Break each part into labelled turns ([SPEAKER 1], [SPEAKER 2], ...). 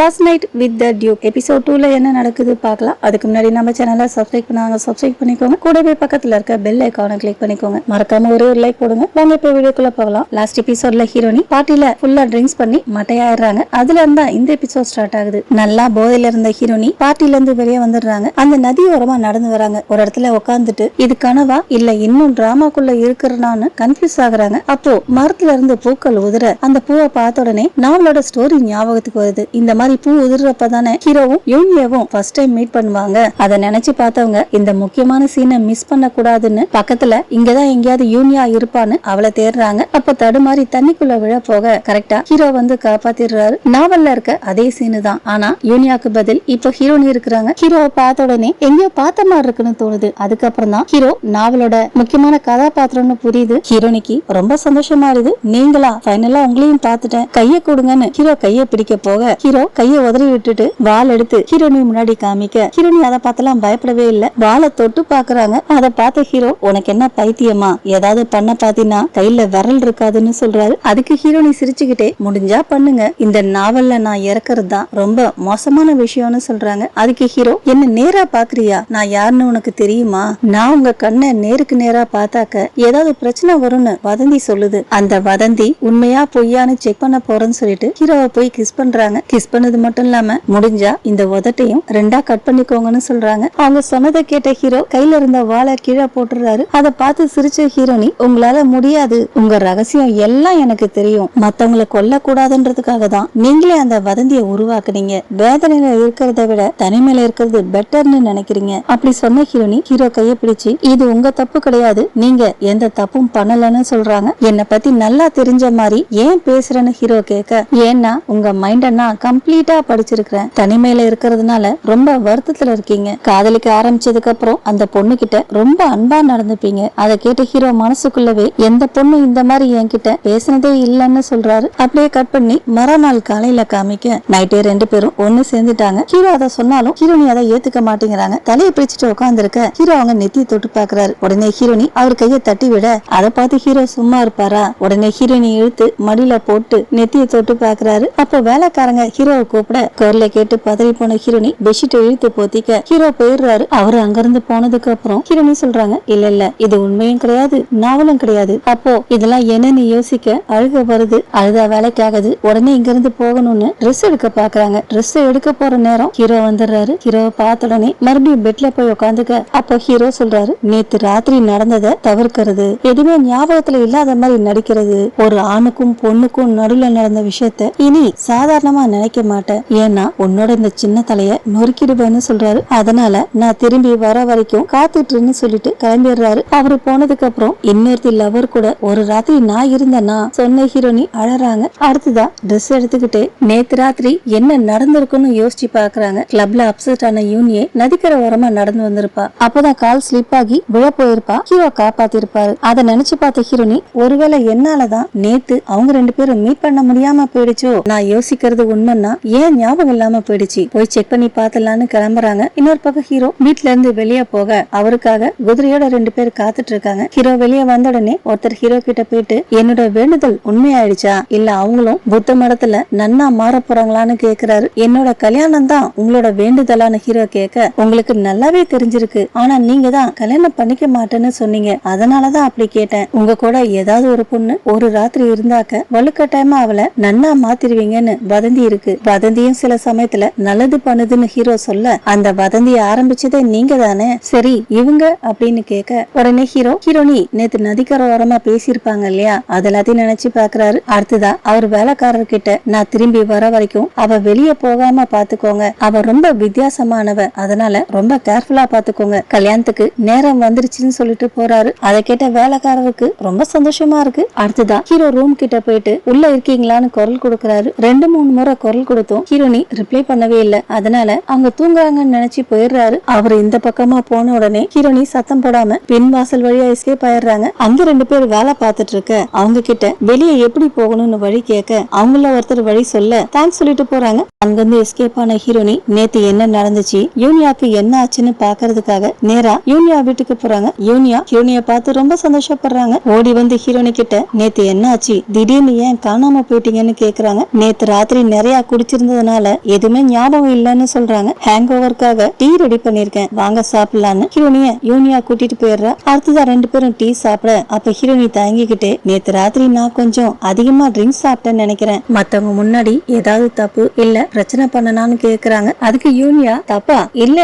[SPEAKER 1] First night with the Duke episode 2ல என்ன நடக்குது பார்க்கலாம். அதுக்கு முன்னாடி நம்ம சேனலை சப்ஸ்கிரைப் பண்ணிக்கோங்க. கூடவே பக்கத்துல இருக்க பெல் ஐகானை கிளிக் பண்ணிக்கோங்க. மறக்காம ஒரு லைக் போடுங்க. வாங்க இப்ப வீடியோக்குள்ள போகலாம். லாஸ்ட் எபிசோட்ல ஹீரோனி பார்ட்டில ஃபுல்லா ட்ரிங்க்ஸ் பண்ணி மட்டையாயிடுறாங்க. அதுல இருந்தா இந்த எபிசோட் ஸ்டார்ட் ஆகுது. நல்லா போதையில இருந்த ஹீரோனி பார்ட்டில இருந்து வெளியே வந்துடுறாங்க. அந்த நதியோரமா நடந்து வராங்க. ஒரு இடத்துல உட்காந்துட்டு இது கனவா இல்ல இன்னும் டிராமாக்குள்ள இருக்கிறனான்னு கன்ஃபியூஸ் ஆகுறாங்க. அப்போ மரத்துல இருந்து பூக்கள் உதிர அந்த பூவை பார்த்த உடனே நாவலோட ஸ்டோரி ஞாபகத்துக்கு வருது. இந்த மாதிரி பூ உதிர்றப்பதானே ஹீரோவும் யூனியாவும் ஃபர்ஸ்ட் டைம் மீட் பண்ணுவாங்க. அதை நினைச்சு பார்த்தவங்க இந்த முக்கியமான சீனை மிஸ் பண்ண கூடாதுன்னு பக்கத்துல இங்கதான் எங்கேயாவது யூனியா இருப்பான்னு அவளை தேடுறாங்க. அப்ப தடுமாறி தண்ணிக்குள்ள விழ போக கரெக்டா ஹீரோ வந்து காப்பாத்திடுறாரு. நாவல்ல இருக்க அதே சீனு தான். ஆனா யூனியாக்கு பதில் இப்ப ஹீரோனி இருக்கிறாங்க. ஹீரோவை பார்த்த உடனே எங்கேயோ பார்த்த மாதிரி இருக்குன்னு தோணுது. அதுக்கப்புறம் தான் ஹீரோ நாவலோட முக்கியமான கதாபாத்திரம்னு புரியுது. ஹீரோனிக்கு ரொம்ப சந்தோஷமா இருக்கு. நீங்களா ஃபைனலா உங்களையும் பார்த்துட்டேன், கைய கொடுங்கன்னு ஹீரோ கைய பிடிக்க போக ஹீரோ கைய உதறி விட்டுட்டு வால் எடுத்து ஹீரோனி முன்னாடி காமிக்க ஹீரோனி அதை பார்த்தெல்லாம் பயப்படவே இல்ல. வாளை தொட்டு பாக்குறாங்க. அதை பார்த்த ஹீரோ உனக்கு என்ன பைத்தியமா, ஏதாவது பண்ண பாத்தீங்கன்னா கையில விரல் இருக்காதுன்னு சொல்றாரு. அதுக்கு ஹீரோனி சிரிச்சுக்கிட்டே முடிஞ்சா பண்ணுங்க, இந்த நாவல்ல நான் இறக்குறது தான் ரொம்ப மோசமான விஷயம்னு சொல்றாங்க. அதுக்கு ஹீரோ என்ன நேரா பாக்குறியா, நான் யாருன்னு உனக்கு தெரியுமா, நான் உங்க கண்ணை நேருக்கு நேரா பார்த்தாக்க ஏதாவது பிரச்சனை வரும்னு வதந்தி சொல்லுது. அந்த வதந்தி உண்மையா பொய்யான்னு செக் பண்ண போறேன்னு சொல்லிட்டு ஹீரோவை போய் கிஸ் பண்றாங்க. கிஸ் பண்ணது மட்டும் இல்லாம முடிஞ்சா இந்த உதட்டையும் ரெண்டா கட் பண்ணிக்கோங்கன்னு சொல்றாங்க. அவங்க சொன்னதை கேட்ட ஹீரோ கையில இருந்த வாளை கீழே போட்டுறாரு. அதை பார்த்து சிரிச்ச ஹீரோனி உங்களால முடியாது, உங்க ரகசியம் எல்லாம் எனக்கு தெரியும், மத்தவங்களை கொல்ல கூடாதுன்றதுக்காக தான் நீங்களே அந்த வதந்தியை உருவாக்குனீங்க, வேதனையில இருக்கிறத விட தனிமையில இருக்கிறது பெட்டர்னு நினைக்கிறீங்க. அப்படி சொன்ன ஹீரோனி ஹீரோ கைய பிடிச்சு இது உங்க தப்பு கிடையாது, நீங்க எந்த தப்பும் பண்ணலன்னு சொல்றாங்க. என்னை பத்தி நல்லா தெரிஞ்ச மாதிரி ஏன் பேசுறேன்னு ஹீரோ கேட்க, ஏன்னா உங்க மைண்ட நான் கம்ப்ளீட்டா படிச்சிருக்கிறேன், தனிமையில இருக்கிறதுனால ரொம்ப வருத்தத்துல இருக்கீங்க, காதலிக்க ஆரம்பிச்சதுக்கு அப்புறம் அந்த பொண்ணு கிட்ட ரொம்ப அன்பா நடந்துப்பீங்க. அதை கேட்ட ஹீரோ மனசுக்குள்ளவே எந்த பொண்ணு இந்த மாதிரி என்கிட்ட பேசினதே இல்லன்னு சொல்றாரு. அப்படியே கட் பண்ணி மறுநாள் காலையில காமிக்க நைட்டே ரெண்டு பேரும் ஒண்ணு சேர்ந்துட்டாங்க. ஹீரோ அதை சொன்னாலும் ஹீரோனி அதை ஏத்துக்க மாட்டேங்கிறாங்க. தலையை பிடிச்சிட்டு உட்காந்துருக்க ஹீரோ அவங்க நெத்தியை தொட்டு பாக்குறாரு. உடனே ஹீரோனி அவர் கையை தட்டி விட அதை பார்த்து ஹீரோ சும்மா இருப்பாரா, உடனே ஹீரோனி இழுத்து மடியில போட்டு நெத்தியை தொட்டு பாக்குறாரு. அப்போ வேலைக்காரங்க ஹீரோவை கூப்பிட குரலை கேட்டு பதறி போன ஹீரோனி பெட்ஷீட்டை இழுத்து போத்திக்க ஹீரோ போயிடுறாரு. அவரு அங்கிருந்து போனதுக்கு அப்புறம் ஹீரோனி சொல்றாங்க, இல்ல இது உண்மையும் கிடையாது நாவலும் கிடையாது. அப்போ இதெல்லாம் என்னன்னு யோசிக்க அழுக வருது. அழுதா வேலைக்காகுது. உடனே இங்க இருந்து போகணும்னு ட்ரெஸ் எடுக்க பாக்குறாங்க. ட்ரெஸ் எடுக்க போற நேரம் ஹீரோ வந்துடுறாரு. ஹீரோவை பார்த்த உடனே மறுபடியும் பெட்ல போய் உட்காந்துக்க அப்போ ஹீரோ சொல்றாரு, நேத்து ராத்திரி நடந்ததை தவிர்க்கிறது, எதுவுமே ஞாபகத்துல இல்லாத மாதிரி நடிக்கிறது, ஒரு ஆணுக்கும் பொண்ணுக்கும் நடுவுல நடந்த விஷயத்த இனி சாதாரணமா நினைக்க மாட்டேன், ஏன்னா உன்னோட இந்த சின்ன தலைய நொறுக்கிடுவேன்னு சொல்றாரு. அதனால நான் திரும்பி வர வரைக்கும் காத்துட்டுன்னு சொல்லிட்டு கிளம்பிடுறாரு. அவரு போனதுக்கு அப்புறம் இன்னொருத்தி லவர் கூட ஒரு ராத்திரி நான் இருந்தேன்னா சொன்ன ஹீரோனி அழறாங்க. அடுத்துதான் ட்ரெஸ் எடுத்துக்கிட்டு நேத்து ராத்திரி என்ன நடந்திருக்குன்னு யோசிச்சு பாக்குறாங்க. கிளப்ல அப்செட் ஆன யூனியே நதிக்கரை ஓரமா நடந்து வந்திருப்பா. அப்பதான் கால் ஸ்லிப் ஆகி விழ போயிருப்பா. ஹீரோ காப்பாத்திருப்பாரு. அதை நினைச்சு பார்த்த ஹீரோனி ஒருவேளை என்னாலதான் நேத்து அவங்க ரெண்டு பேரும் மீட் பண்ண முடியாம போயிடுச்சோ, நான் யோசிக்கிறது உண்மைன்னா ஏன் ஞாபகம் இல்லாம போயிடுச்சு, போய் செக் பண்ணி பாத்தலான்னு கிளம்புறாங்க. இன்னொரு பக்கம் ஹீரோ வீட்டுல இருந்து வெளியே போக அவருக்காக குதிரையோட ரெண்டு பேர் காத்துட்டு இருக்காங்க. ஹீரோ வெளியே வந்த உடனே ஒருத்தர் ஹீரோ கிட்ட போயிட்டு என்னோட வேண்டுதல் உண்மையாயிடுச்சா இல்ல அவங்களும் புத்த மடத்துல நன்னா மாற போறாங்களான்னு கேக்குறாரு. என்னோட கல்யாணம் தான் உங்களோட வேண்டுதலான ஹீரோ கேட்க, உங்களுக்கு நல்லாவே தெரிஞ்சிருக்கு, ஆனா நீங்க தான் கல்யாணம் பண்ணிக்க மாட்டேன்னு சொன்னீங்க, அதனாலதான் அப்படி கேட்டேன், உங்க கூட ஏதாவது ஒரு பொண்ணு ஒரு ராத்திரி இருந்தாக்க வலுக்கட்டாயமா அவளை நன்னா மாத்திருவீங்கன்னு வதந்தி இருக்கு, வதந்தியும் சில சமயத்துல நல்லது பண்ணுதுன்னு ஹீரோ சொல்ல, அந்த வதந்திய ஆரம்பிச்சதே நீங்க தானே, சரி இவங்க அப்படின்னு கேட்க உடனே ஹீரோனி நேத்து நதிக்கரை ஓரமா பேசியிருப்பாங்க இல்லையா, அதெல்லாத்தையும் நினைச்சு பாக்குறாரு. அடுத்ததா அவர் வேலைக்காரர் கிட்ட நான் திரும்பி வர வரைக்கும் அவ வெளியே போகாம பாத்துக்கோங்க, அவ ரொம்ப வித்தியாசமானவ, அதனால ரொம்ப கேர்ஃபுல்லா பாத்துக்கோங்க, கல்யாணத்துக்கு நேரம் வந்துருச்சுன்னு சொல்லிட்டு போறாரு. அதை கேட்ட வேலைக்காரருக்கு ரொம்ப சந்தோஷமா இருக்கு. அடுத்ததா ஹீரோ ரூம் கிட்ட போயிட்டு உள்ள இருக்கீங்களான்னு குரல் கொடுக்கறாரு. 2-3 முறை குரல் கொடுத்தோம் ஹீரோனி ரிப்ளை பண்ணவே இல்ல. அதனால அவங்க தூங்குறாங்கன்னு நினைச்சு போயிடுறாரு. அவர் இந்த பக்கமா போன உடனே ஹீரோனி சத்தம் போடாம பின் வாசல் வழியா எஸ்கேப் ஆயிடுறாங்க. அங்க ரெண்டு பேர் வேலை பார்த்துட்டு இருக்க அவங்க கிட்ட வெளியே எப்படி போகணும்னு வழி கேட்க அவங்கள ஒருத்தர் வழி சொல்ல தேங்க்ஸ் சொல்லிட்டு போறாங்க. அங்கிருந்து எஸ்கேப் ஆன ஹீரோனி நேத்து என்ன நடந்துச்சு யூனியாக்கு என்ன ஆச்சுன்னு பாக்குறதுக்காக நேரா யூனியா வீட்டுக்கு போறாங்க. யூனியா பார்த்து ரொம்ப சந்தோஷப்படுறாங்க. ஓடி வந்து ஹீரோனி கிட்ட நேத்து என்ன ஆச்சு, திடீர்னு ஏன் காணாம போயிட்டீங்கன்னு கேக்குறாங்க. நேத்து ராத்திரி நிறைய குடிச்சு குடிச்சிருந்ததுனால எதுவுமே ஞாபகம் இல்லன்னு சொல்றாங்க. ஹேங் ஓவருக்காக டீ ரெடி பண்ணிருக்கேன், வாங்க சாப்பிடலான்னு ஹீரோனிய யூனியா கூட்டிட்டு போயிடுறா. அடுத்ததா 2 பேரும் டீ சாப்பிட அப்ப ஹீரோனி தயங்கிக்கிட்டே, நேத்து ராத்திரி நான் கொஞ்சம் அதிகமா ட்ரிங்க்ஸ் சாப்பிட்டேன்னு நினைக்கிறேன், மத்தவங்க முன்னாடி ஏதாவது தப்பு இல்ல பிரச்சனை பண்ணனான்னு கேக்குறாங்க. அதுக்கு யூனியா, தப்பா இல்ல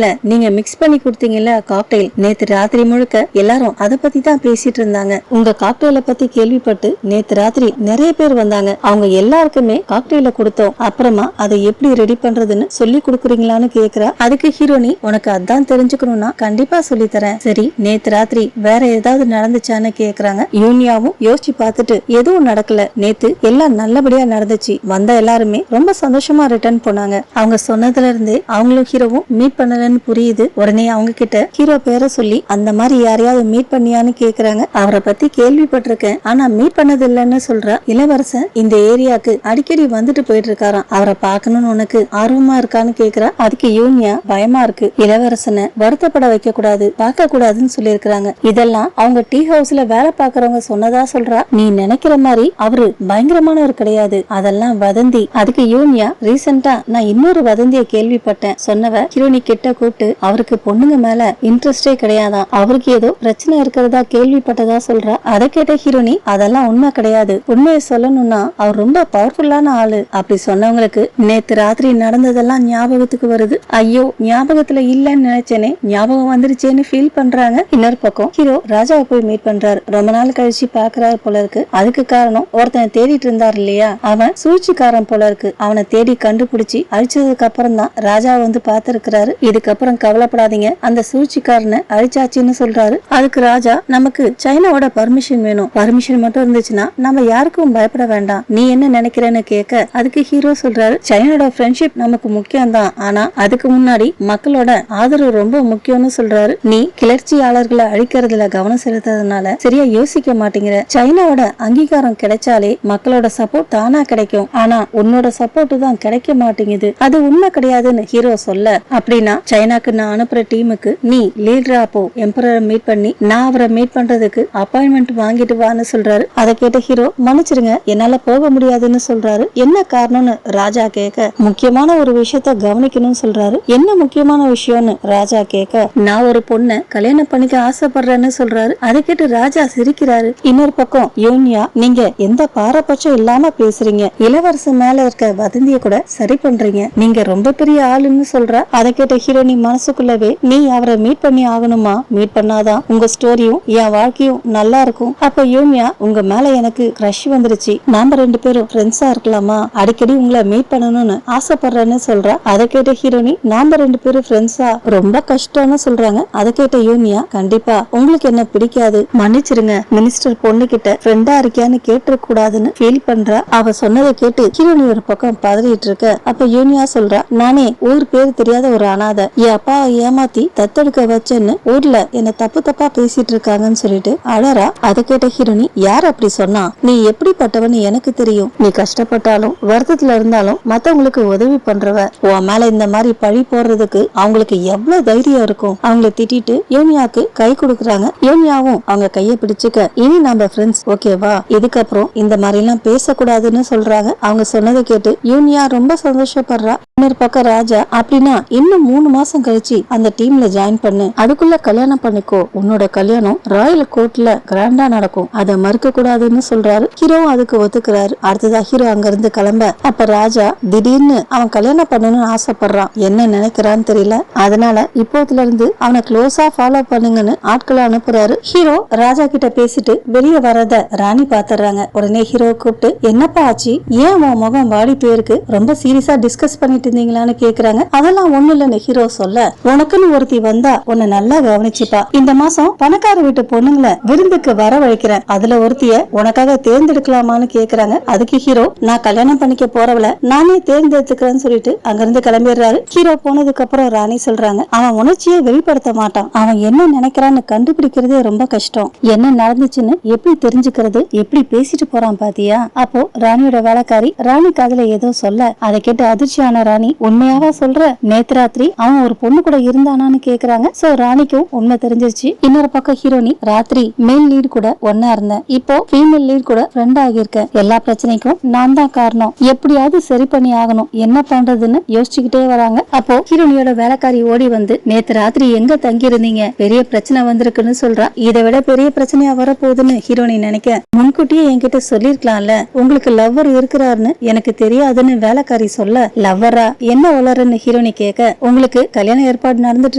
[SPEAKER 1] நீங்க மிக்ஸ் பண்ணி கொடுத்தீங்கல்ல காக்டெயில், நேத்து ராத்திரி முழுக்க எல்லாரும் அத பத்தி தான் பேசிட்டு இருந்தாங்க. உங்க காக்டெயில பத்தி கேள்விப்பட்டு நேத்து ராத்திரி நிறைய பேர் வந்தாங்க, அவங்க எல்லாருக்குமே காக்டெயில கொடுத்தோம், அப்புறமா அதை எப்படி ரெடி பண்றதுன்னு சொல்லி கொடுக்குறீங்களான்னு கேக்குறா. அதுக்கு ஹீரோனி, உனக்கு அதான் தெரிஞ்சுக்கணும்னா கண்டிப்பா சொல்லி தரேன், சரி நேத்து ராத்திரி வேற ஏதாவது நடந்துச்சான்னு கேக்குறாங்க. யூனியாவும் யோசிச்சு பார்த்துட்டு, எதுவும் நடக்கல, நேத்து எல்லாம் நல்லபடியா நடந்துச்சு, வந்த எல்லாருமே ரொம்ப சந்தோஷமா ரிட்டர்ன் போனாங்க, அவங்க சொன்னதுல இருந்தே அவங்களும் ஹீரோவும் மீட் பண்ணலன்னு புரியுது. உடனே அவங்க கிட்ட ஹீரோ பேரை சொல்லி, அந்த மாதிரி யாரையாவது மீட் பண்ணியான்னு கேக்குறாங்க. அவரை பத்தி கேள்விப்பட்டிருக்கேன், ஆனா மீட் பண்ணது இல்லன்னு சொல்றா. இளவரசன் இந்த ஏரியாக்கு அடிக்கடி வந்துட்டு போயிட்டு இருக்காராம், அவரை பார்க்கணும்னு உனக்கு ஆர்வமா இருக்கான்னு கேக்குறா. அதுக்கு யூனியா, பயமா இருக்கு, இளவரசனை வருத்தப்பட வைக்க கூடாது, பார்க்க கூடாதுன்னு சொல்லி இருக்காங்க. இதெல்லாம் அவங்க டீ ஹவுஸ்ல வேலை பாக்குறவங்க சொன்னதா சொல்றா. நீ நினைக்கிற மாதிரி அவரு பயங்கரமானவர் கிடையாது, அதெல்லாம் வதந்தி. அதுக்கு யூனியா, ரீசெண்டா நான் இன்னொரு வதந்தியை கேள்விப்பட்டேன், சொன்னவ ஹீரோனி கிட்ட கூப்பிட்டு, அவருக்கு பொண்ணுங்க மேல இன்ட்ரெஸ்டே கிடையாதான், அவருக்கு ஏதோ பிரச்சனை இருக்கிறதா கேள்விப்பட்டதா சொல்றா. அதை கேட்ட ஹீரோனி, அதெல்லாம் உண்மை கிடையாது, உண்மையை சொல்லணும்னா அவர் ரொம்ப பவர்ஃபுல்லான ஆளு, அப்படி சொன்னவங்களுக்கு நேத்து ராத்திரி நடந்ததெல்லாம் ஞாபகத்துக்கு வருது, ஐயோ ஞாபகத்துல இல்லன்னு நினைச்சேனே, ஞாபகம் வந்துருச்சேன்னு ஃபீல் பண்றாங்க. இன்னொரு பக்கம் ஹீரோ ராஜாவை போய் மீட் பண்றாரு. ரொம்ப நாள் கழிச்சு பாக்குறாரு போல இருக்கு. அதுக்கு காரணம், ஒருத்தனை தேடிட்டு இருந்தார் இல்லையா, அவன் சூழ்ச்சிக்காரன் போல இருக்கு, அவனை தேடி கண்டுபிடிச்சு அழிச்சதுக்கு அப்புறம் தான் ராஜா வந்து பாத்துருக்கிறாரு. இதுக்கப்புறம் கவலைப்படாதீங்க, அந்த சூழ்ச்சிக்காரனை அழிச்சாச்சுன்னு சொல்றாரு. அதுக்கு ராஜா, நமக்கு சைனாவோட பர்மிஷன் வேணும், பர்மிஷன் மட்டும் இருந்துச்சுன்னா நம்ம யாருக்கும் பயப்பட வேண்டாம், நீ என்ன நினைக்கிறேன்னு கேட்க, அதுக்கு ஹீரோ சொல்றாரு, சைனாவோட ஃப்ரெண்ட்ஷிப் நமக்கு முக்கியம் தான், ஆனா அதுக்கு முன்னாடி மக்களோட ஆதரவு ரொம்ப முக்கியம்னு சொல்றாரு. நீ கிளர்ச்சியாளர்களை அழிக்கிறதுல கவனம் செலுத்துறதுனால சரியா யோசிக்க மாட்டேங்கிற, சைனாவோட அங்கீகாரம் கிடைச்சாலே மக்களோட சப்போர்ட் தானா கிடைக்கும், ஆனா உன்னோட சப்போர்ட் தான் கிடைக்க மாட்டேங்குது, அது உண்மை கிடையாதுன்னு ஹீரோ சொல்ல, அப்படின்னா சைனாக்கு நான் அனுப்புற டீமுக்கு நீ லீடரா போ, எம்பரரை மீட் பண்ணி நான் அவரை மீட் பண்றதுக்கு அப்பாயின்மெண்ட் வாங்கிட்டு வான்னு சொல்றாரு. அதை கேட்ட ஹீரோ, மன்னிச்சிருங்க என்னால போக முடியாதுன்னு சொல்றாரு. என்ன காரணம்னு ராஜா கேட்க, முக்கியமான ஒரு விஷயத்த கவனிக்கணும்னு சொல்றாரு. என்ன முக்கியமான விஷயம்னு ராஜா கேட்க, நான் ஒரு பொண்ணை கல்யாணம் பண்ணிக்க ஆசைப்படுறேன்னு சொல்றாரு. அதை கேட்டு ராஜா சிரிக்கிறாரு. இன்னொரு பக்கம் யூனியா, நீங்க எந்த பாரபட்சம் இல்லாம பேசுறீங்க, இளவரசன் மேல இருக்க வதந்திய கூட சரி பண்றீங்க, நீங்க ரொம்ப பெரிய ஆளுன்னு சொல்றா. அதை கேட்ட ஹீரோனி மனசுக்குள்ளவே, நீ அவரை மீட் பண்ணி ஆகணுமா, மீட் பண்ணாதான் உங்க ஸ்டோரியும் என் வாழ்க்கையும் நல்லா இருக்கும். அப்ப யூனியா, உங்க மேல எனக்கு கிரஷ் வந்துருச்சு, நாம 2 பேரும் ஃப்ரெண்ட்ஸா இருக்கலாமா, அடிக்கடி உங்களை மீட் பண்ணணும்னு ஆசைப்படுறேன்னு சொல்றா. அதை கேட்ட ஹீரோனி, நாம 2 பேரும் ஃப்ரெண்ட்ஸா ரொம்ப கஷ்டம்னு சொல்றாங்க. அதை கேட்ட யூனியா, கண்டிப்பா உங்களுக்கு என்ன பிடிக்காது, மன்னிச்சிருங்க, மினிஸ்டர் பொண்ணு கிட்ட ஃப்ரெண்டா இருக்கியான்னு கேட்டு கூடாதுன்னு ஃபீல் பண்றா. அவ சொன்னதை கேட்டு ஹீரோனி ஒரு பக்கம் பதறிட்டு இருக்க, அப்ப யூனியா சொல்றா, நானே ஊர் பேர் தெரியாத ஒரு அனாதை, என் அப்பாவை ஏமாத்தி தத்தெடுக்க வச்சேன்னு ஊர்ல என்ன தப்பு தப்பா பேசிட்டு இருக்காங்கன்னு சொல்லிட்டு அழறா. அதை கேட்ட ஹீரோனி, யார் அப்படி சொன்னா, நீ எப்படிப்பட்டவன்னு எனக்கு தெரியும், நீ கஷ்டப்பட்டாலும் வருத்தத்துல இருந்தாலும் மத்தவங்களுக்கு உதவி பண்றவ, உன் மேல இந்த மாதிரி பழி போடுறதுக்கு அவங்களுக்கு எவ்வளவு தைரியம் இருக்கும். அவங்கள திட்டிட்டு யூனியாக்கு கை கொடுக்குறாங்க. யூனியாவும் அவங்க கைய பிடிச்சுக்க, இனி நம்ம ஃப்ரெண்ட்ஸ் ஓகேவா, இதுக்கப்புறம் இந்த மாதிரி எல்லாம் பேசக்கூடாதுன்னு சொல்றாங்க. அவங்க சொன்னதை கேட்டு யூனியா ரொம்ப சந்தோஷப்படுறா. இன்னொரு பக்கம் ராஜா, அப்படின்னா இன்னும் 3 மாசம் கழிச்சு அந்த டீம்ல ஜாயின் பண்ணு, அதுக்குள்ள கல்யாணம் பண்ணிக்கோ, உன்னோட கல்யாணம் ராயல் கோர்ட்ல கிராண்டா நடக்கும், அதை மறுக்க கூடாதுன்னு சொல்றாரு. ஹீரோவும் அதுக்கு ஒத்துக்கிறாரு. அடுத்ததா ஹீரோ அங்க இருந்து கிளம்ப, அப்ப ராஜா திடீர்னு அவன் கல்யாணம் பண்ணணும்னு ஆசைப்படுறான், என்ன நினைக்கிறான்னு தெரியல, அதனால இப்போதுல இருந்து அவனை க்ளோஸா ஃபாலோ பண்ணுங்கன்னு ஆட்களை அனுப்புறாரு. ஹீரோ ராஜா கிட்ட பேசிட்டு வெளியே வரத ராணி பாத்துறாங்க. உடனே ஹீரோ கூப்பிட்டு, என்னப்பா ஆச்சு, ஏன் உன் முகம் வாடி போயிருக்கு, ரொம்ப சீரியஸா டிஸ்கஸ் பண்ணிட்டு இருந்தீங்களான்னு கேக்குறாங்க. அதெல்லாம் ஒண்ணு இல்லன்னு ஹீரோ சொல்ல, உனக்குன்னு ஒருத்தி வந்தா உன்னை நல்லா கவனிச்சுப்பா, இந்த மாசம் பணக்கார வீட்டு பொண்ணுங்களை விருந்துக்கு வரவழைக்கிறேன், அதுல ஒருத்திய உனக்காக தேர்ந்தெடுக்கலாமான்னு கேக்குறாங்க. அதுக்கு ஹீரோ, நான் கல்யாணம் பண்ணிக்க போறவள நானே தேர்ந்தெடுத்துக்கிறேன்னு சொல்லிட்டு அங்கிருந்து கிளம்பிடுறாரு. ஹீரோ போனதுக்கு அப்புறம் ராணி சொல்றாங்க, அவன் உணர்ச்சியை வெளிப்படுத்த மாட்டான், அவன் என்ன நினைக்கிறான்னு கண்டுபிடிக்கிறதே ரொம்ப கஷ்டம், என்ன நடந்துச்சுன்னு எப்படி தெரிஞ்சுக்கிறது, எப்படி பேசிட்டு போறான் பாத்தியா. அப்போ ராணியோட வேலைக்காரி ராணி காதுல ஏதோ சொல்ல, அதை கேட்டு அதிர்ச்சியான ராணி, உண்மையாவா சொல்ற, நேத்து ராத்திரி அவன் ஒரு பொண்ணு கூட இருந்தானான்னு கேக்குறாங்க. சோ ராணிக்கும் உண்மை தெரிஞ்சிருச்சு. இன்னொரு பக்கம் ஹீரோனி, ராத்திரி மேல் லீட் கூட ஒன்னா இருந்தேன், இப்போ ஃபீமேல் லீட் கூட ஃப்ரெண்ட் ஆகியிருக்கேன், எல்லா பிரச்சனைக்கும் நான் தான் காரணம், எப்படியாவது சரி பண்ணி ஆகணும், என்ன பண்றதுன்னு யோசிச்சுக்கிட்டே வராங்க. அப்போ ஹீரோனியோட வேலைக்காரி ஓடி வந்து, நேத்து ராத்திரி எங்க தங்கி இருந்தீங்க, பெரிய பிரச்சனை வந்திருக்குன்னு சொல்றா. இதை விட பெரிய பிரச்சனையா வரப்போகுதுன்னு ஹீரோனி நினைக்க, முன்கூட்டியே என்கிட்ட சொல்லிருக்கலாம்ல, உங்களுக்கு லவ்வர் இருக்கிறாருன்னு எனக்கு தெரியாதுன்னு வேலைக்காரி சொல்ல, லவ்வரா என்ன வளருன்னு ஹீரோனி கேட்க, உங்களுக்கு கல்யாண ஏற்பாடு நடந்துட்டு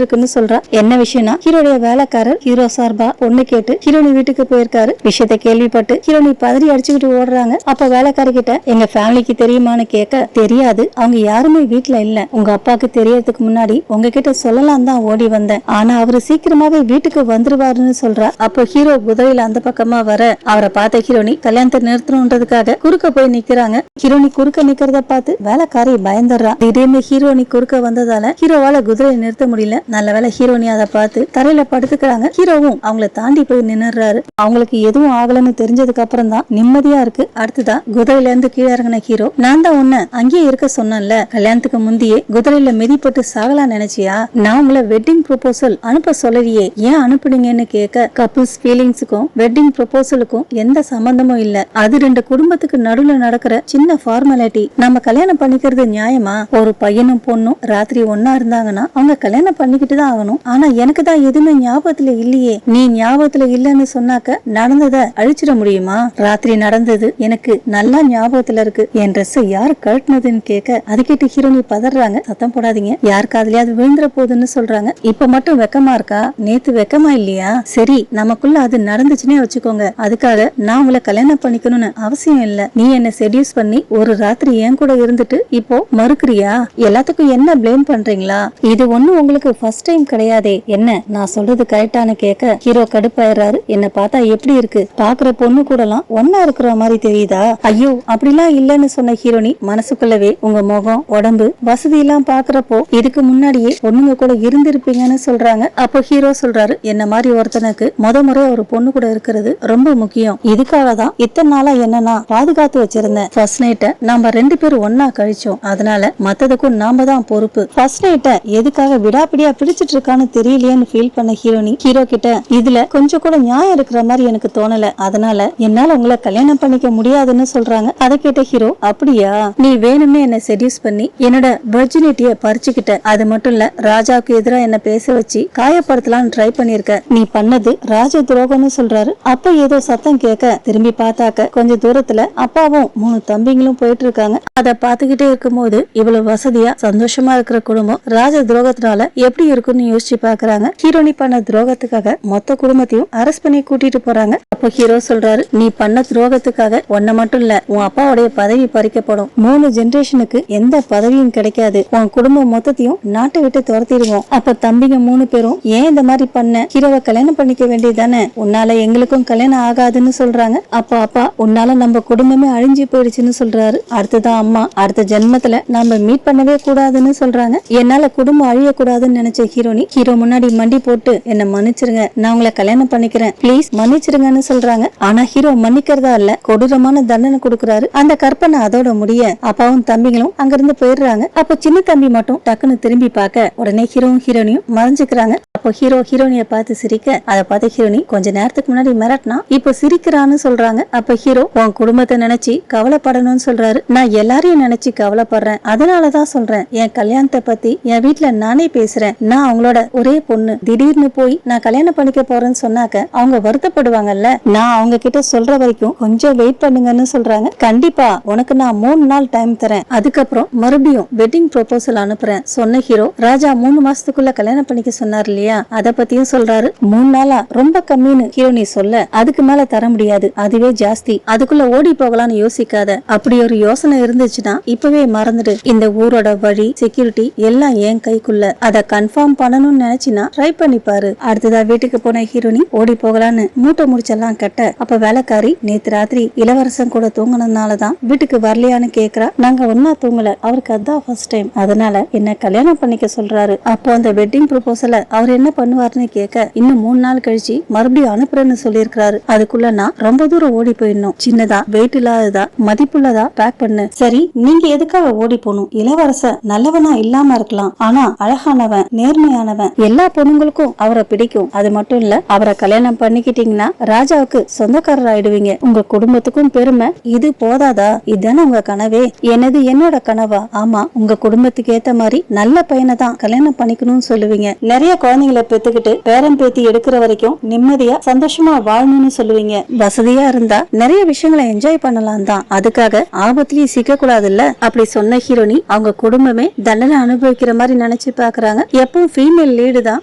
[SPEAKER 1] இருக்குன்னு சொல்றா. என்ன விஷயம்னா, ஹீரோடைய வேலைக்காரர் ஹீரோ சார்பா பொண்ணு கேட்டு ஹீரோனி வீட்டுக்கு போயிருக்காரு. விஷயத்தை கேள்விப்பட்டு ஹீரோனி பதறி அடிச்சுக்கிட்டு ஓடுறாங்க. அப்ப வேலைக்காரி கிட்ட எங்க ஃபேமிலிக்கு தெரியுமான்னு கேட்க, தெரியாது, அவங்க யாருமே வீட்டுல இல்ல, உங்க அப்பாக்கு தெரியறதுக்கு முன்னாடி உங்ககிட்ட சொல்லலாம் தான் ஓடி வந்தேன், ஆனா அவரு சீக்கிரமாவே வீட்டுக்கு வந்துருவாருன்னு சொல்றா. அப்ப ஹீரோ குதிரையில அந்த பக்கமா வர, அவரை பார்த்த ஹீரோனி கல்யாணத்தை நிறுத்தணும்ன்றதுக்காக குறுக்க போய் நிக்கிறாங்க. ஹீரோனி குறுக்க நிக்கிறத பார்த்து வேலைக்காரி பயந்துடுறா. திடீர்னு ஹீரோனி குறுக்க வந்ததால ஹீரோவால குதிரையை நிறுத்த முடியல. நல்ல வேலை ஹீரோனி அதை பார்த்து தரையில படுத்துக்கிறாங்க. ஹீரோவும் அவங்கள தாண்டி போய் நின்னுறாரு. அவங்களுக்கு எதுவும் ஆகலன்னு தெரிஞ்சதுக்கு அப்புறம் தான் நிம்மதியா இருக்கு. அடுத்துதான் குதிரையில இருந்து கீழே இறங்கின ஹீரோ, நான் தான் உன்ன அங்கேயே இருக்க சொன்னேன்ல, கல்யாணத்துக்கு முந்தையே குதிரையில மிதிப்பட்டு சாகலாம் நினைச்சியா, நான் உங்களை வெட்டிங் ப்ரொபோசல் அனுப்ப சொல்லலையே, ஏன் அனுப்புனீங்கன்னு கேட்க, கப்புள்ஸ் ஃபீலிங்ஸுக்கும் வெட்டிங் ப்ரொபோசலுக்கும் எந்த சம்பந்தமும் இல்ல, அது ரெண்டு குடும்பத்துக்கு நடுவுல நடக்கிற சின்ன ஃபார்மாலிட்டி, நம்ம கல்யாணம் பண்ணிக்கிறது நியாயமா, ஒரு பையனும் பொண்ணும் ராத்திரி ஒன்னா இருந்தாங்கன்னா அவங்க கல்யாணம் பண்ணிக்கிட்டு தான் ஆகணும், ஆனா எனக்கு தான் எதுவுமே ஞாபகத்துல இல்லையே, நீ ஞாபகத்துல இல்லன்னு சொன்னாக்க நடந்ததை அழிச்சிட முடியுமா, ராத்திரி நடந்தது எனக்கு நல்லா ஞாபகத்துல இருக்கு, என் ட்ரெஸ் யாரு கழட்டினதுன்னு கேட்க, அது கேட்டு ஹீரோனி பதறாங்க. சத்தம் போடாதீங்க, யார் காதுலயாவது விழுந்துற போகுதுன்னு சொல்றாங்க. இப்ப மட்டும் வெக்கமா இருக்கா, நேத்து வெக்கமா இல்லையா, சரி நமக்குள்ள அது நடந்துச்சுன்னே வச்சுக்கோங்க, அதுக்காக நான் உங்களை கல்யாணம் பண்ணிக்கணும்னு அவசியம் இல்ல, நீ என்ன செடியூஸ் பண்ணி ஒரு ராத்திரி என் கூட இருந்துட்டு இப்போ மறுக்கிறியா, எல்லாத்துக்கும் என்ன பிளேம் பண்றீங்களா, இது ஒண்ணும் உங்களுக்கு ஃபர்ஸ்ட் டைம் கிடையாதே, என்ன நான் சொல்றது கரெக்டானு கேட்க ஹீரோ கடுப்பாயிராரு. என்ன பார்த்தா எப்படி இருக்கு, பாக்குற பொண்ணு கூடலாம் ஒன்னா இருக்கிற மாதிரி தெரியுதா, ஐயோ அப்படிலாம் இல்லன்னு சொன்ன ஹீரோனி மனசுக்குள்ளவே, உங்க முகம் உடம்பு வசதி எல்லாம் பாக்குறப்போ இதுக்கு முன்னாடியே பொண்ணுங்க கூட இருந்திருப்பீங்கன்னு சொல்றாங்க. அப்போ ஹீரோ சொல்றாரு, என்ன மாதிரி ஒருத்தனுக்கு முறை ஒரு பொண்ணு கூட இருக்கிறது ரொம்ப முக்கியம், இதுக்காக தான் இத்தனை நாளா என்னன்னா பாதுகாத்து வச்சிருந்தேன், ஃபர்ஸ்ட் நைட்ட நாம ரெண்டு பேரும் ஒன்னா கழிச்சோம், அதனால மத்ததுக்கும் நாம தான் பொறுப்பு, ஃபர்ஸ்ட் நைட்ட எதுக்காக விடாப்பிடியா பிடிச்சிட்டு இருக்கான்னு தெரியலையேன்னு ஃபீல் பண்ண ஹீரோனி ஹீரோ கிட்ட, இதுல கொஞ்சம் கூட நியாயம் இருக்கிற மாதிரி எனக்கு தோணல, அதனால என்னால உங்களை கல்யாணம் பண்ணிக்க முடியாதுன்னு சொல்றாங்க. அதை கேட்ட ஹீரோ, அப்படியா, நீ வேணும்னே என்ன செடியூஸ் பண்ணி என்னோட வெர்ஜினிட்டிய பறிச்சுக்கிட்ட, அது மட்டும் இல்ல ராஜாவுக்கு எதிரா என்ன பேச வச்சு காயப்படுத்தலாம்னு ட்ரை பண்ணிருக்க, நீ பண்ணது ராஜ துரோகம்னு சொல்றாரு. அப்ப ஏதோ சத்தம் கேட்க திரும்பி பார்த்தாக்க கொஞ்சம் தூரத்துல அப்பாவும் 3 தம்பிங்களும் போயிட்டு இருக்காங்க. அதை பாத்துக்கிட்டே இருக்கும் போது இவ்வளவு வசதியா சந்தோஷமா இருக்கிற குடும்பம் ராஜ துரோகத்தினால எப்படி இருக்குன்னு யோசிச்சு பாக்குறாங்க. ஹீரோனி பண்ண துரோகத்துக்காக மொத்த குடும்பத்தையும் அரெஸ்ட் பண்ணி கூட்டிட்டு போறாங்க. அப்போ ஹீரோ சொல்றாரு, நீ பண்ண துரோகத்துக்காக உன்னை மட்டும் இல்ல உன் அப்பாவுடைய பதவி பறிக்கப்படும், 3 ஜெனரேஷனுக்கு எந்த பதவியும் கிடைக்காது, உன் குடும்பம் மொத்தத்தையும் நாட்டை விட்டு துரத்திடுவோம். அப்ப தம்பிங்க 3 பேரும் ஏன் இந்த மாதிரி பண்ண, ஹீரோவை கல்யாணம் பண்ணிக்க வேண்டியதானே, உன்னால எங்களுக்கும் கல்யாணம் ஆகாதுன்னு சொல்றாங்க. அப்ப அப்பா, உன்னால நம்ம குடும்பமே அழிஞ்சு போயிடுச்சுன்னு சொல்றாரு. அடுத்ததான் அம்மா, அடுத்த ஜென்மத்துல நம்ம மீட் பண்ணவே கூடாதுன்னு சொல்றாங்க. என்னால குடும்பம் அழியக்கூடாதுன்னு நினைச்ச ஹீரோனி ஹீரோ முன்னாடி மண்டி போட்டு, என்ன மன்னிச்சிருங்க, நான் உங்களை கல்யாணம் பண்ணிக்கிறேன், பிளீஸ் மன்னிச்சிருங்கன்னு சொல்றாங்க. ஆனா ஹீரோ மன்னிக்கிறதா இல்ல, கொடூரமான தண்டனை கொடுக்கறாரு. அந்த கற்பனை அதோட முடிய அப்பாவும் தம்பிகளும் அங்கிருந்து போயிடுறாங்க. அப்போ சின்ன தம்பி மட்டும் டக்குன்னு திரும்பி பார்க்க உடனே ஹீரோவும் ஹீரோனியும் மறைஞ்சுக்கிறாங்க. அப்போ ஹீரோ ஹீரோனிய பார்த்து சிரிக்க, அதை பார்த்து ஹீரோனி கொஞ்ச நேரத்துக்கு முன்னாடி மிரட்டினா இப்போ சிரிக்கிறான்னு சொல்றாங்க. அப்ப ஹீரோ, உன் குடும்பத்தை நினைச்சு கவலைப்படணும்னு சொல்றாரு. நான் எல்லாரையும் நினைச்சு கவலைப்படுறேன், அதனாலதான் சொல்றேன், என் கல்யாணத்தை பத்தி என் வீட்டுல நானே பேசுறேன், நான் அவங்களோட ஒரே பொண்ணு, திடீர்னு போய் நான் கல்யாணம் பண்ணிக்க போறேன்னு சொன்னாக்க அவங்க வருத்தப்படுவாங்கல்ல, நான் அவங்க கிட்ட சொல்ற வரைக்கும் கொஞ்சம் வெயிட் பண்ணுங்கன்னு சொல்றாங்க. கண்டிப்பா உனக்கு நான் 3 நாள் டைம் தரேன், அதுக்கப்புறம் மறுபடியும் வெட்டிங் ப்ரொபோசல் அனுப்புறேன் சொன்ன ஹீரோ, ராஜா 3 மாசத்துக்குள்ள கல்யாணம் பண்ணிக்க சொன்னார் இல்லையா, அத பத்தியும் சொல்றாரு. 3 நாளா ரொம்ப கம்மின்னு ஹீரோனி சொல்ல, அதுக்கு மேல தர முடியாது, அதுவே ஜாஸ்தி, அதுக்குள்ள ஓடி போகலான்னு யோசிக்காத, அப்படி ஒரு யோசனை இருந்துச்சுன்னா இப்பவே மறந்துடு, இந்த ஊரோட வழி செக்யூரிட்டி எல்லாம் என் கைக்குள்ள, அத கன்ஃபார்ம் பண்ணணும்னு நினைச்சினா ட்ரை பண்ணி பாரு. அடுத்ததா வீட்டுக்கு போன ஹீரோனி ஓடி போகலான்னு மூட்டை முடிச்செல்லாம் கட்ட, அப்ப வேலைக்காரி, நேத்து ராத்திரி இளவரசன் கூட தூங்கினதுனாலதான் வீட்டுக்கு வரலையான்னு கேக்குறா. நாங்க ஒன்னா தூங்கல, அவருக்கு அதான் ஃபர்ஸ்ட் டைம், அதனால என்ன கல்யாணம் பண்ணிக்க சொல்றாரு. அப்போ அந்த வெட்டிங் ப்ரொபோசல அவர் என்ன பண்ணுவாருன்னு கேட்க, இன்னும் 3 நாள் கழிச்சு மறுபடியும் அனுப்புறேன்னு சொல்லியிருக்காரு, அதுக்குள்ள நான் ரொம்ப தூரம் ஓடி போயிடணும், சின்னதா வெயிட் இல்லாததா மதிப்புள்ளதா பேக் பண்ணு. சரி, நீங்க எதுக்காக ஓடி போகணும், இளவரசர் நல்லவனா இல்லாம இருக்கலாம், ஆனா அழகானவன் நேர்மையானவன், எல்லா பொண்ணுங்களுக்கும் அவரை பிடிக்கும், அது மட்டும் இல்ல அவரை கல்யாணம் பண்ணிக்கிட்டீங்கன்னா ராஜாவுக்கு சொந்தக்காரர் ஆயிடுவீங்க, உங்க குடும்பத்துக்கும் பெருமை, இது போதாதா, இதுதானே உங்க கனவே, என்னது என்னோட கனவா? ஆமா, உங்க குடும்பத்துக்கு ஏத்த மாதிரி நல்ல பையனை தான் கல்யாணம் பண்ணிக்கணும்னு சொல்லுவீங்க. நிறைய குழந்தைங்களை பெத்துக்கிட்டு பேரம் பேத்தி எடுக்கிற வரைக்கும் நிம்மதியா சந்தோஷமா வாழணும்னு சொல்லுவீங்க. வசதியா இருந்தா நிறைய விஷயங்களை என்ஜாய் பண்ணலாம் தான், அதுக்காக ஆபத்துலயும் சிக்க கூடாதுல்ல. அப்படி சொன்ன ஹீரோனி அவங்க குடும்பமே தண்டனை அனுபவிக்கிற மாதிரி நினைச்சு பாக்குறாங்க. எப்பவும் ஃபீமேல் லீடு தான்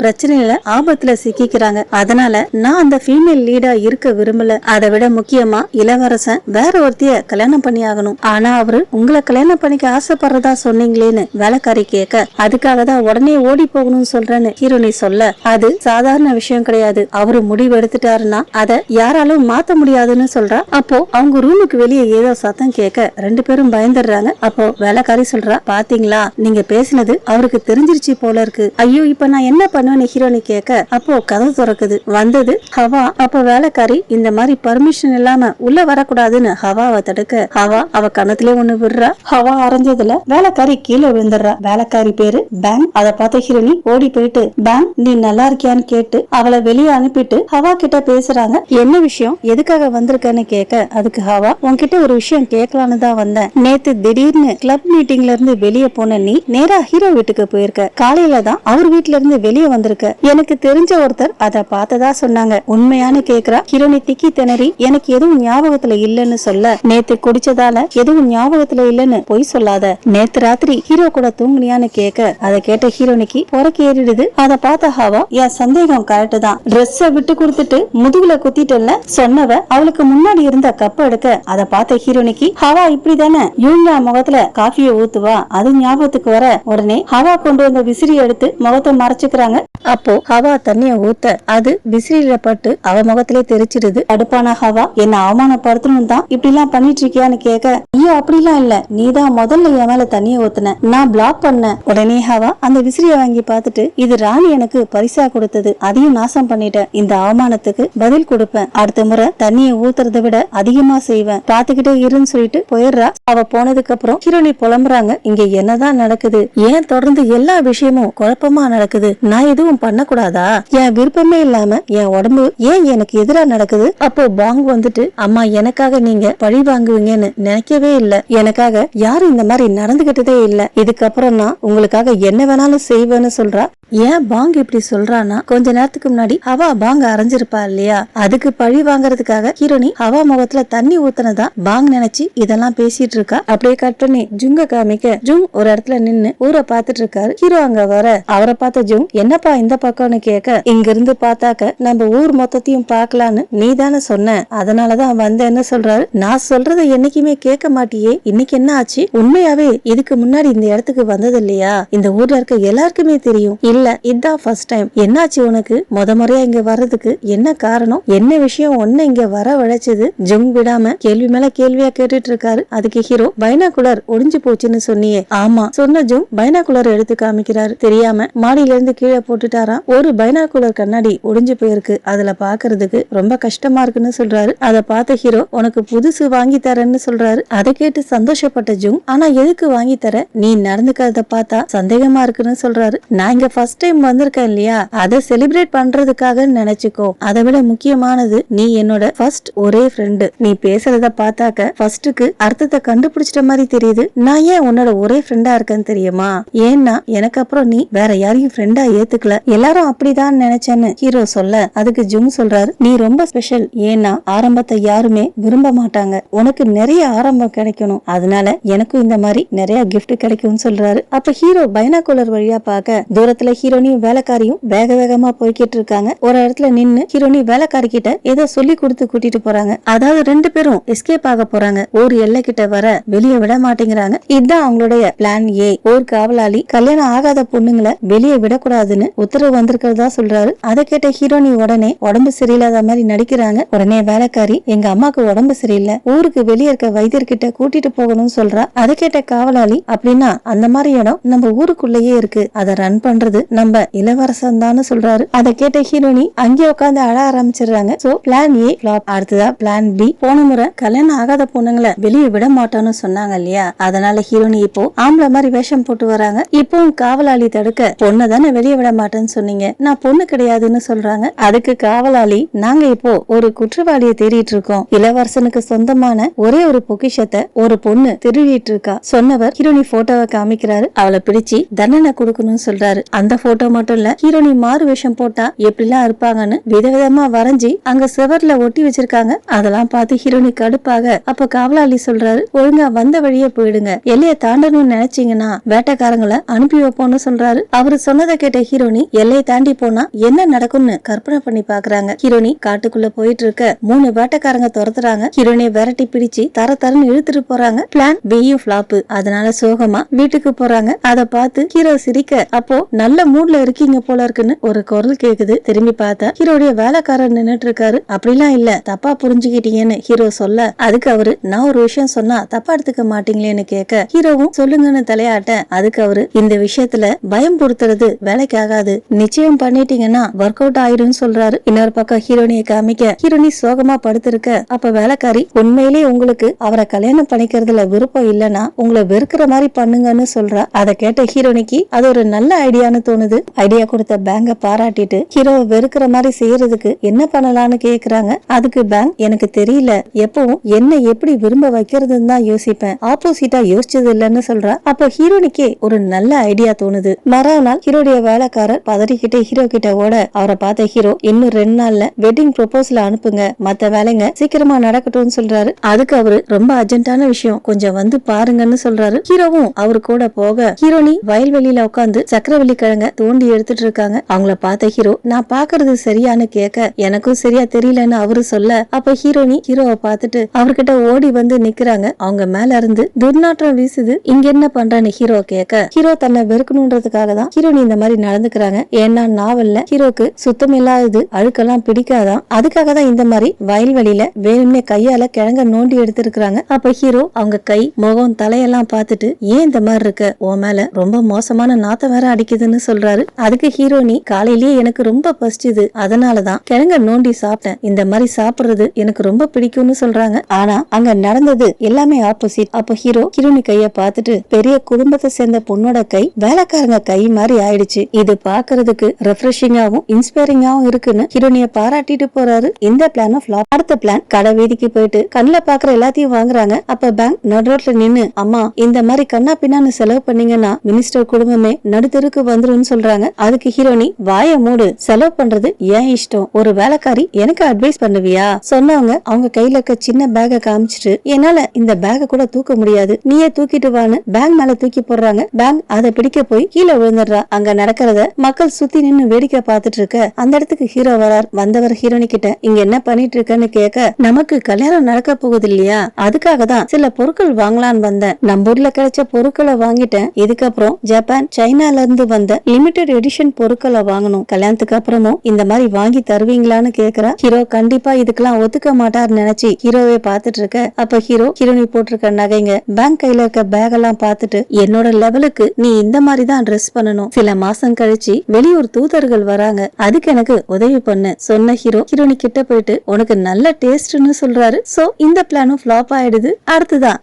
[SPEAKER 1] பிரச்சனையில ஆபத்துல சிக்கிக்கிறாங்க. அதனால நான் அந்த ஃபீமேல் லீடா இருக்க விரும்பல. அதை விட முக்கியமா இளவரசன் வேற ஒருத்திய கல்யாணம் பண்ணி ஆகணும். ஆனா அவரு உங்களை கல்யாணம் பண்ணிக்க ஆசைப்படுறதா சொன்னீங்களேன்னு வேலைக்காரி கேட்க, அதுக்காக தான் உடனே ஓடி போகணும்னு சொல்றேன்னு ஹீரோனி சொல்ல, அது சாதாரண விஷயம் கிடையாது. அவரு முடிவு எடுத்துட்டாருன்னா அதை யாராலும் மாத்த முடியாதுன்னு சொல்றா. அப்போ அவங்க ரூமுக்கு வெளியே ஏதோ சத்தம் கேட்க ரெண்டு பேரும் பயந்துடுறாங்க. அப்போ வேலைக்காரி சொல்றா, பாத்தீங்களா நீங்க பேசினது அவருக்கு தெரிஞ்சிருச்சு போல இருக்கு. ஐயோ இப்ப நான் என்ன பண்ணுவேன்னு ஹீரோனி கேட்க, அப்போ கதவு திறக்குது. வந்தது ஹவா. அப்ப வேலைக்காரி இந்த மாதிரி பர்மிஷன் இல்லாம உள்ள வரக்கூடாதுன்னு ஹவாவை தடுக்க, ஹவா அவ கணத்திலே ஒண்ணு விடுறா. ஹவா அரைஞ்சதுல வேலைக்காரி கீழே விழுந்துடுறா. வேலைக்காரி பேரு பேங். அதை பார்த்த ஹீரோனி ஓடி போயிட்டு, பேங் நீ நல்லா இருக்கியான்னு கேட்டு அவளை வெளியே அனுப்பிட்டு ஹவா கிட்ட பேசுறாங்க. என்ன விஷயம், எதுக்காக வந்திருக்கன்னு கேட்க, அதுக்கு ஹவா, உன்கிட்ட ஒரு விஷயம் கேட்கலான்னு தான் வந்தேன். நேத்து திடீர்னு கிளப் மீட்டிங்ல இருந்து வெளியே போன நீ நேரா ஹீரோ வீட்டுக்கு போயிருக்க. காலையில தான் அவர் வீட்டுல இருந்து வெளியே வந்திருக்க. எனக்கு தெரிஞ்ச ஒருத்தர் அதை பார்த்ததா சொன்னாங்க. உண்மையானு கேக்குறா. ஹீரோனி திக்கி திணறி, எனக்கு எதுவும் ஞாபகத்துல இல்லன்னு சொல்ல, நேத்து குடிச்சதால எதுவும் ஞாபகத்துல இல்லன்னு பொய் சொல்லாத. நேத்து ராத்திரி ஹீரோ கூட தூங்குனியான்னு கேட்க, அதை கேட்ட ஹீரோனிக்கு பொறக்கு ஏறிடுது. அதை பார்த்த ஹவா, என் சந்தேகம் கரெக்ட் தான், ட்ரெஸ்ஸ விட்டு கொடுத்துட்டு முதுகுல குத்திட்டல சொன்னவ அவளுக்கு முன்னாடி இருந்த கப்ப எடுக்க, அதை பார்த்த ஹீரோனிக்கு, ஹவா இப்படிதானே யூனியா முகத்துல காஃபியை ஊத்துவா, அது ஞாபகத்துக்கு வர உடனே ஹவா கொண்டு வந்த விசிறி எடுத்து முகத்தை மறைச்சுக்கிறாங்க. அப்போ ஹவா தண்ணிய ஊத்த அது விசிறியில பட்டு அவ முகத்திலே தெரிச்சிடுது. அடுப்பான ஹவா, என்ன அவமானப்படுத்தணும் தான் இப்படி எல்லாம் பண்ணிட்டு இருக்கியான்னு கேட்க, ஐயோ அப்படிலாம் இல்ல, நீதான் முதல்ல என் மேல தண்ணிய ஊத்துன, நான் பிளாக் பண்ண. உடனே ஹவா அந்த விசிறிய வாங்கி பார்த்துட்டு, இது ராணி எனக்கு பரிசா கொடுத்தது, அதையும் நாசம் பண்ணிட்டேன். இந்த அவமானத்துக்கு பதில் கொடுப்பேன். அடுத்த முறை தண்ணிய ஊத்துறதை விட அதிகமா செய்வேன், பாத்துக்கிட்டே இருன்னு சொல்லிட்டு போயிடுறா. அவ போனதுக்கு அப்புறம் ஹீரோனி புலம்புறாங்க, இங்க என்னதான் நடக்குது, ஏன் தொடர்ந்து எல்லா விஷயமும் குழப்பமா நடக்குது, நான் எதுவும் பண்ணக்கூடாதா, என் விருப்பமே இல்லாம என் உடம்பு ஏன் எனக்கு எதிரா நடக்குது. அப்போ பாங் வந்துட்டு, அம்மா எனக்காக நீங்க பழி வாங்குவீங்கன்னு நினைக்கவே இல்ல, எனக்காக யாரும் இந்த மாதிரி நடந்துகிட்டதே இல்ல, இதுக்கப்புறம் நான் உங்களுக்காக என்ன வேணாலும் செய்வேன்னு சொல்றா. ஏன் பாங் இப்படி சொல்றானா, கொஞ்ச நேரத்துக்கு முன்னாடி ஹவா பாங்க அரைஞ்சிருப்பா இல்லையா, அதுக்கு பழி வாங்கறதுக்காக ஹீரோனி ஹவா முகத்துல தண்ணி ஊத்துனதா பாங் நினைச்சு இதெல்லாம் பேசிட்டு இருக்கா. அப்படியே கட் பண்ணி ஜுங்க காமிக்க, ஜுங் ஒரு இடத்துல நின்னு ஊரை பாத்துட்டு இருக்காரு. ஹீரோ அங்க வர அவரை பார்த்த ஜுங், என்னப்பா இந்த பக்கம்னு கேட்க, இங்க இருந்து பார்த்தாக்க நம்ம ஊர் மொத்தத்தையும் பாக்கலான்னு நீ தானே சொன்ன, அதனாலதான் வந்தேன்னு சொல்றாரு. நான் சொல்றத என்னைக்குமே கேட்க மாட்டியே, இன்னைக்கு என்ன ஆச்சு, உண்மையாவே இதுக்கு முன்னாடி இந்த இடத்துக்கு வந்தது இல்லையா, இந்த ஊர்ல இருக்க எல்லாருக்குமே தெரியும், இல்ல இதான் ஃபர்ஸ்ட் டைம், என்னாச்சு உனக்கு, முறையா இங்க வர்றதுக்கு என்ன காரணம், என்ன விஷயம் ஒன்னு இங்க வர வளைச்சது. ஜுங் விடாம கேள்வி மேல கேள்வியா கேட்டுட்டு இருக்காரு. அதுக்கு ஹீரோ, பைனாகுலர் ஒடிஞ்சு போச்சுன்னு சொன்னியே. ஆமா சொன்ன ஜுங் பைனாகுலர் எடுத்து காமிக்கிறாரு. தெரியாம மாடியில இருந்து கீழே போட்டுட்டாராம். ஒரு பைனாகுலர் கண்ணாடி ஒடிஞ்சு போயிருக்கு, அதுல பாக்குறதுக்கு ரொம்ப கஷ்டமா இருக்குன்னு சொல்றாரு. அதை பார்த்த ஹீரோ, உனக்கு புதுசு வாங்கி தரேன்னு சொல்றாரு. அதை கேட்டு சந்தோஷப்பட்ட ஜுங், ஆனா எதுக்கு வாங்கி தர, நீ நடந்துக்கிறத பார்த்தா சந்தேகமா இருக்குன்னு சொல்றாரு. நான் இங்க ஃபர்ஸ்ட் டைம் வந்திருக்கேன் இல்லையா, அதை செலிப்ரேட் பண்றதுக்காக நினைச்சுக்கோ, அதை விட முக்கியமானது நீ என்னோட ஃபர்ஸ்ட் ஒரே ஃப்ரெண்டு, நீ பேசுறத பார்த்தாக்க ஃபர்ஸ்டுக்கு அர்த்தத்தை கண்டுபிடிச்சிட்ட மாதிரி தெரியுது, நான் ஏன் உன்னோட ஒரே ஃப்ரெண்டா இருக்கேன்னு தெரியுமா, ஏன்னா எனக்கு அப்புறம் நீ வேற யாரையும் ஃப்ரெண்டா ஏத்துக்கல, எல்லாரும் அப்படிதான் நினைச்சேன்னு ஹீரோ சொல்ல, அதுக்கு ஜுங் சொல்றாரு, நீ ரொம்ப ஸ்பெஷல், ஏன்னா ஆரம்பத்தை யாருமே விரும்ப மாட்டாங்க, உனக்கு நிறைய ஆரம்பம் கிடைக்கணும், அதனால எனக்கும் இந்த மாதிரி நிறைய கிஃப்ட் கிடைக்கும்னு சொல்றாரு. அப்ப ஹீரோ பைனாகுலர் வழியா பார்க்க தூரத்துல ஹீரோனியும் வேலைக்காரியும் வேக வேகமா போய்கிட்டு இருக்காங்க. ஒரு இடத்துல நின்னு ஹீரோனி வேலைக்காரி கிட்ட ஏதோ சொல்லி கொடுத்து கூட்டிட்டு போறாங்க. அதாவது ரெண்டு பேரும் எஸ்கேப் ஆக போறாங்க. ஒரு எல்லை கிட்ட வர வெளியே விட மாட்டேங்கிறாங்க. இதுதான் அவங்களுடைய பிளான் ஏ. ஒரு காவலாளி கல்யாணம் ஆகாத பொண்ணுங்களை வெளியே விடக்கூடாதுன்னு உத்தரவு வந்திருக்கிறதா சொல்றாரு. அதை கேட்ட ஹீரோனி உடனே உடம்பு சரியில்லாத மாதிரி நடிக்கிறாங்க. உடனே வேலைக்காரி, எங்க அம்மாக்கு உடம்பு சரியில்லை, ஊருக்கு வெளியே இருக்க வைத்தியர்கிட்ட கூட்டிட்டு போகணும்னு சொல்றா. அதை கேட்ட காவலாளி, அப்படின்னா அந்த மாதிரி இடம் நம்ம ஊருக்குள்ளேயே இருக்கு, அதை ரன் பண்றது நம்ம இளவரசன் தான் சொல்றாரு. அதை கேட்ட ஹீரோனி அங்கே உட்காந்து அழ ஆரம்பிச்சிடுறாங்க. So plan A flop. அடுத்ததா பிளான் பி. போன முறை கல்யாணம் ஆகாத பொண்ணுங்களை வெளியே விட மாட்டோம்னு சொன்னாங்க இல்லையா, அதனால ஹீரோனி இப்போ ஆம்பளை மாதிரி வேஷம் போட்டு வராங்க. இப்பவும் காவலாளி தடுக்க பொண்ணை தானே வெளியே விட மாட்டேன்னு சொன்னீங்க, நான் பொண்ணு கிடையாதுன்னு சொல்றாங்க. அதுக்கு காவலாளி, நாங்க இப்போ ஒரு குற்றவாளியை தேடிட்டு இருக்கோம். இளவரசனுக்கு சொந்தமான ஒரே ஒரு பொக்கிஷத்தை ஒரு பொண்ணு திருடிட்டு இருக்கா. சொன்னவர் ஹீரோனி போட்டோவை காமிக்கிறாரு. அவளை பிடிச்சு தண்டனை கொடுக்கணும்னு சொல்றாரு. அந்த போட்டோ மட்டும் இல்ல, ஹீரோனி மாறு வேஷம் போட்டா எப்படிலாம் இருப்பாங்கன்னு விதவிதமா வரைஞ்சி அங்க செவர்ல ஒட்டி வச்சிருக்காங்க. அதெல்லாம் பார்த்து ஹீரோனி கடுப்பாக, அப்ப காவலாளி சொல்றாரு, ஒழுங்கா வந்த வழியே போயிடுங்க, எல்லையை தாண்டணும்னு நினைச்சீங்கன்னா வேட்டைக்காரங்களை அனுப்பி வைப்போம்னு சொல்றாரு. அவரு சொன்னதை கேட்ட ஹீரோனி எல்லையை தாண்டி போனா என்ன நடக்கும்னு கற்பனை பண்ணி பாக்குறாங்க. ஹீரோனி காட்டுக்குள்ள போயிட்டு இருக்க 3 வேட்டைக்காரங்க துரத்துறாங்க. ஹீரோனியை விரட்டி பிடிச்சு தரன்னு இழுத்துட்டு போறாங்க. பிளான் பியும் ஃபிளாப். அதனால சோகமா வீட்டுக்கு போறாங்க. அதை பார்த்து ஹீரோ சிரிக்க, அப்போ நல்ல மூட்ல இருக்கீங்க போல இருக்குன்னு ஒரு குரல் கேக்குது. திரும்பி பார்த்தா ஹீரோடைய வேலைக்காரர் நின்னுட்டு இருக்காரு. அப்படிலாம் இல்ல, தப்பா புரிஞ்சுக்கிட்டீங்கன்னு ஹீரோ சொல்ல, அதுக்கு அவரு, நான் ஒரு விஷயம் சொன்னா தப்பா எடுத்துக்க மாட்டீங்களேன்னு கேட்க, ஹீரோவும் சொல்லுங்கன்னு தலையாட்ட, அதுக்கு அவரு, இந்த விஷயத்துல பயம் பொறுத்துறது வேலைக்கு ஆகாது, நிச்சயம் பண்ணிட்டீங்கன்னா ஒர்க் அவுட் ஆயிடும் சொல்றாரு. இன்னொரு பக்கம் ஹீரோனியை காமிக்க, ஹீரோனி சோகமா படுத்திருக்க, அப்ப வேலைக்காரி, உண்மையிலேயே உங்களுக்கு அவரை கல்யாணம் பண்ணிக்கிறதுல விருப்பம் இல்லனா உங்களை வெறுக்கிற மாதிரி பண்ணுங்கன்னு சொல்றா. அதை கேட்ட ஹீரோனிக்கு அது ஒரு நல்ல ஐடியான்னு தோணுது. ஐடியா கொடுத்த பேங்க பாராட்டிட்டு ஹீரோவை வெறுக்கிற மாதிரி செய்யறதுக்கு என்ன பண்ணலாம்னு கேக்குறாங்க. அதுக்கு பேங்க், எனக்கு தெரியல, எப்பவும் என்ன எப்படி விரும்ப வைக்கிறதுன்னு தான் யோசிப்பேன், ஆப்போசிட்டா யோசிச்சது இல்லன்னு சொல்றா. அப்ப ஹீரோனிக்கே ஒரு நல்ல ஐடியா தோணுது. மறுநாள் ஹீரோடைய வேலைக்காரர் பதறிக்கிட்டே ஹீரோ கிட்ட ஓட, அவரை பார்த்த ஹீரோ, இன்னும் 2 நாள்ல வெட்டிங் ப்ரொபோசல் அனுப்புங்க, மத்த வேலைங்க சீக்கிரமா நடக்கட்டும்னு சொல்றாரு. அதுக்கு அவரு, ரொம்ப அர்ஜென்ட்டான விஷயம், கொஞ்சம் வந்து பாருங்கன்னு சொல்றாரு. ஹீரோவும் அவரு கூட போக, ஹீரோனி வயல்வெளியில உட்காந்து சக்கரவள்ளி கிழங்க தோண்டி எடுத்துட்டு இருக்காங்க. அவங்கள பார்த்த ஹீரோ, நான் பாக்குறது சரியானு கேட்க, எனக்கும் சரியா தெரியலன்னு அவரு சொல்ல, அப்ப ஹீரோனி ஹீரோவை பார்த்துட்டு அவர்கிட்ட ஓடி வந்து நிக்கிறாங்க. அவங்க மேல இருந்து துர்நாற்றம் வீசுது. இங்க என்ன பண்றான்னு ஹீரோ கேட்க, ஹீரோ தன்னை வெறுக்கணும்ன்றதுக்காக தான் ஹீரோனி இந்த மாதிரி நடந்துக்கிறாங்க. ஏன்னா நாவல்ல ஹீரோக்கு சுத்தம் இல்லாதது அழுக்கெல்லாம் பிடிக்காதான், அதுக்காக தான் இந்த மாதிரி வயல்வெளியில வேணும்னே கையால கிழங்க நோண்டி எடுத்திருக்காங்க. அப்ப ஹீரோ அவங்க கை, முகம், தலையெல்லாம் பார்த்துட்டு, ஏன் இந்த மாதிரி இருக்க, உன் மேல ரொம்ப மோசமான நாத்தம் வேற அடிக்குதுன்னு சொல்றாரு. அதுக்கு ஹீரோனி, காலையிலேயே எனக்கு ரொம்ப பசிச்சுது, அதனாலதான் கிழங்க நோண்டி சாப்பிட்டேன், இந்த மாதிரி சாப்பிடுறது எனக்கு ரொம்ப பிடிக்கும்னு சொல்றாங்க. ஆனா அங்க நடந்தது எல்லாமே ஆப்போசிட். அப்ப ஹீரோ ஹீரோனி கைய பார்த்துட்டு, பெரிய குடும்பத்தை சேர்ந்த பொண்ணோட கை வேலைக்காரங்க கை மாதிரி ஆயிடுச்சு, இது பாக்குறதுக்கு ரெஃப்ரெஷிங்காவும் இன்ஸ்பைரிங்காவும் இருக்குன்னு ஹீரோனிய பாராட்டிட்டு போறாரு. இந்த பிளான் ஃபிளாப். அடுத்த பிளான், கடை வீதிக்கு போயிட்டு கண்ணுல பாக்குற எல்லாத்தையும் வாங்குறாங்க. அப்ப பேங்க் நடுரோட்ல நின்னு, அம்மா இந்த மாதிரி கண்ணா பின்னான்னு செலவு பண்ணீங்கன்னா மினிஸ்டர் குடும்பமே நடுத்தருக்கு வந்துரும் சொல்றாங்க. அதுக்கு ஹீரோனி, வாய மூடு, செலவு பண்றது ஏன் இஷ்டம், ஒரு வேலைக்காரி எனக்கு அட்வைஸ் பண்ணுவியா, சொன்னவங்க அவங்க கையில இருக்க சின்ன பேக காமிச்சிட்டு, என்னால இந்த பேக கூட தூக்க முடியாது, நீயே தூக்கிட்டு வான்னு பேங்க் மேல தூக்கி போடுறாங்க. பேங்க் அதை பிடிக்க போய் கீழே விழுந்துடுறா. அங்க நடக்கிறத மக்கள் சுத்தி நின்னு வேடிக்கை பார்த்துட்டு இருக்க, அந்த இடத்துக்கு ஹீரோ வரார். வந்தவர் ஹீரோனி கிட்ட, இங்க என்ன பண்ணிட்டு இருக்கன்னு கேட்க, நமக்கு கல்யாணம் நடக்க போகுது இல்லையா, அதுக்காக தான் சில பொருட்கள் வாங்கலான்னு வந்தேன், நம்ம ஊர்ல கிடைச்ச பொருட்களை வாங்கிட்டேன், இதுக்கப்புறம் ஜப்பான் சைனால இருந்து வந்த லிமிடெட் எடிஷன் பொருட்களை வாங்கணும், கல்யாணத்துக்கு அப்புறமும் இந்த மாதிரி வாங்கி தருவீங்களான்னு கேக்குறா. ஹீரோ கண்டிப்பா இதுக்கெல்லாம் ஒத்துக்க மாட்டார் நினைச்சு ஹீரோவே பாத்துட்டு இருக்க, அப்ப ஹீரோ ஹீரோனி போட்டிருக்க நகைங்க, பேங்க் கையில இருக்க பேக் எல்லாம் பார்த்துட்டு, என்னோட லெவலுக்கு நீ இந்த மாதிரி தான் ட்ரெஸ் பண்ணணும், சில மாசம் கழிச்சு வெளியூர் தூதர்கள் வராங்க, அதுக்கு எனக்கு உதவி பண்ணு சொன்ன ஹீரோ ஹீரோனி கிட்ட போயிட்டு, உனக்கு நல்ல டேஸ்ட்னு சொல்றாரு. சோ இந்த பிளானும் ஃபிளாப் ஆயிடுது.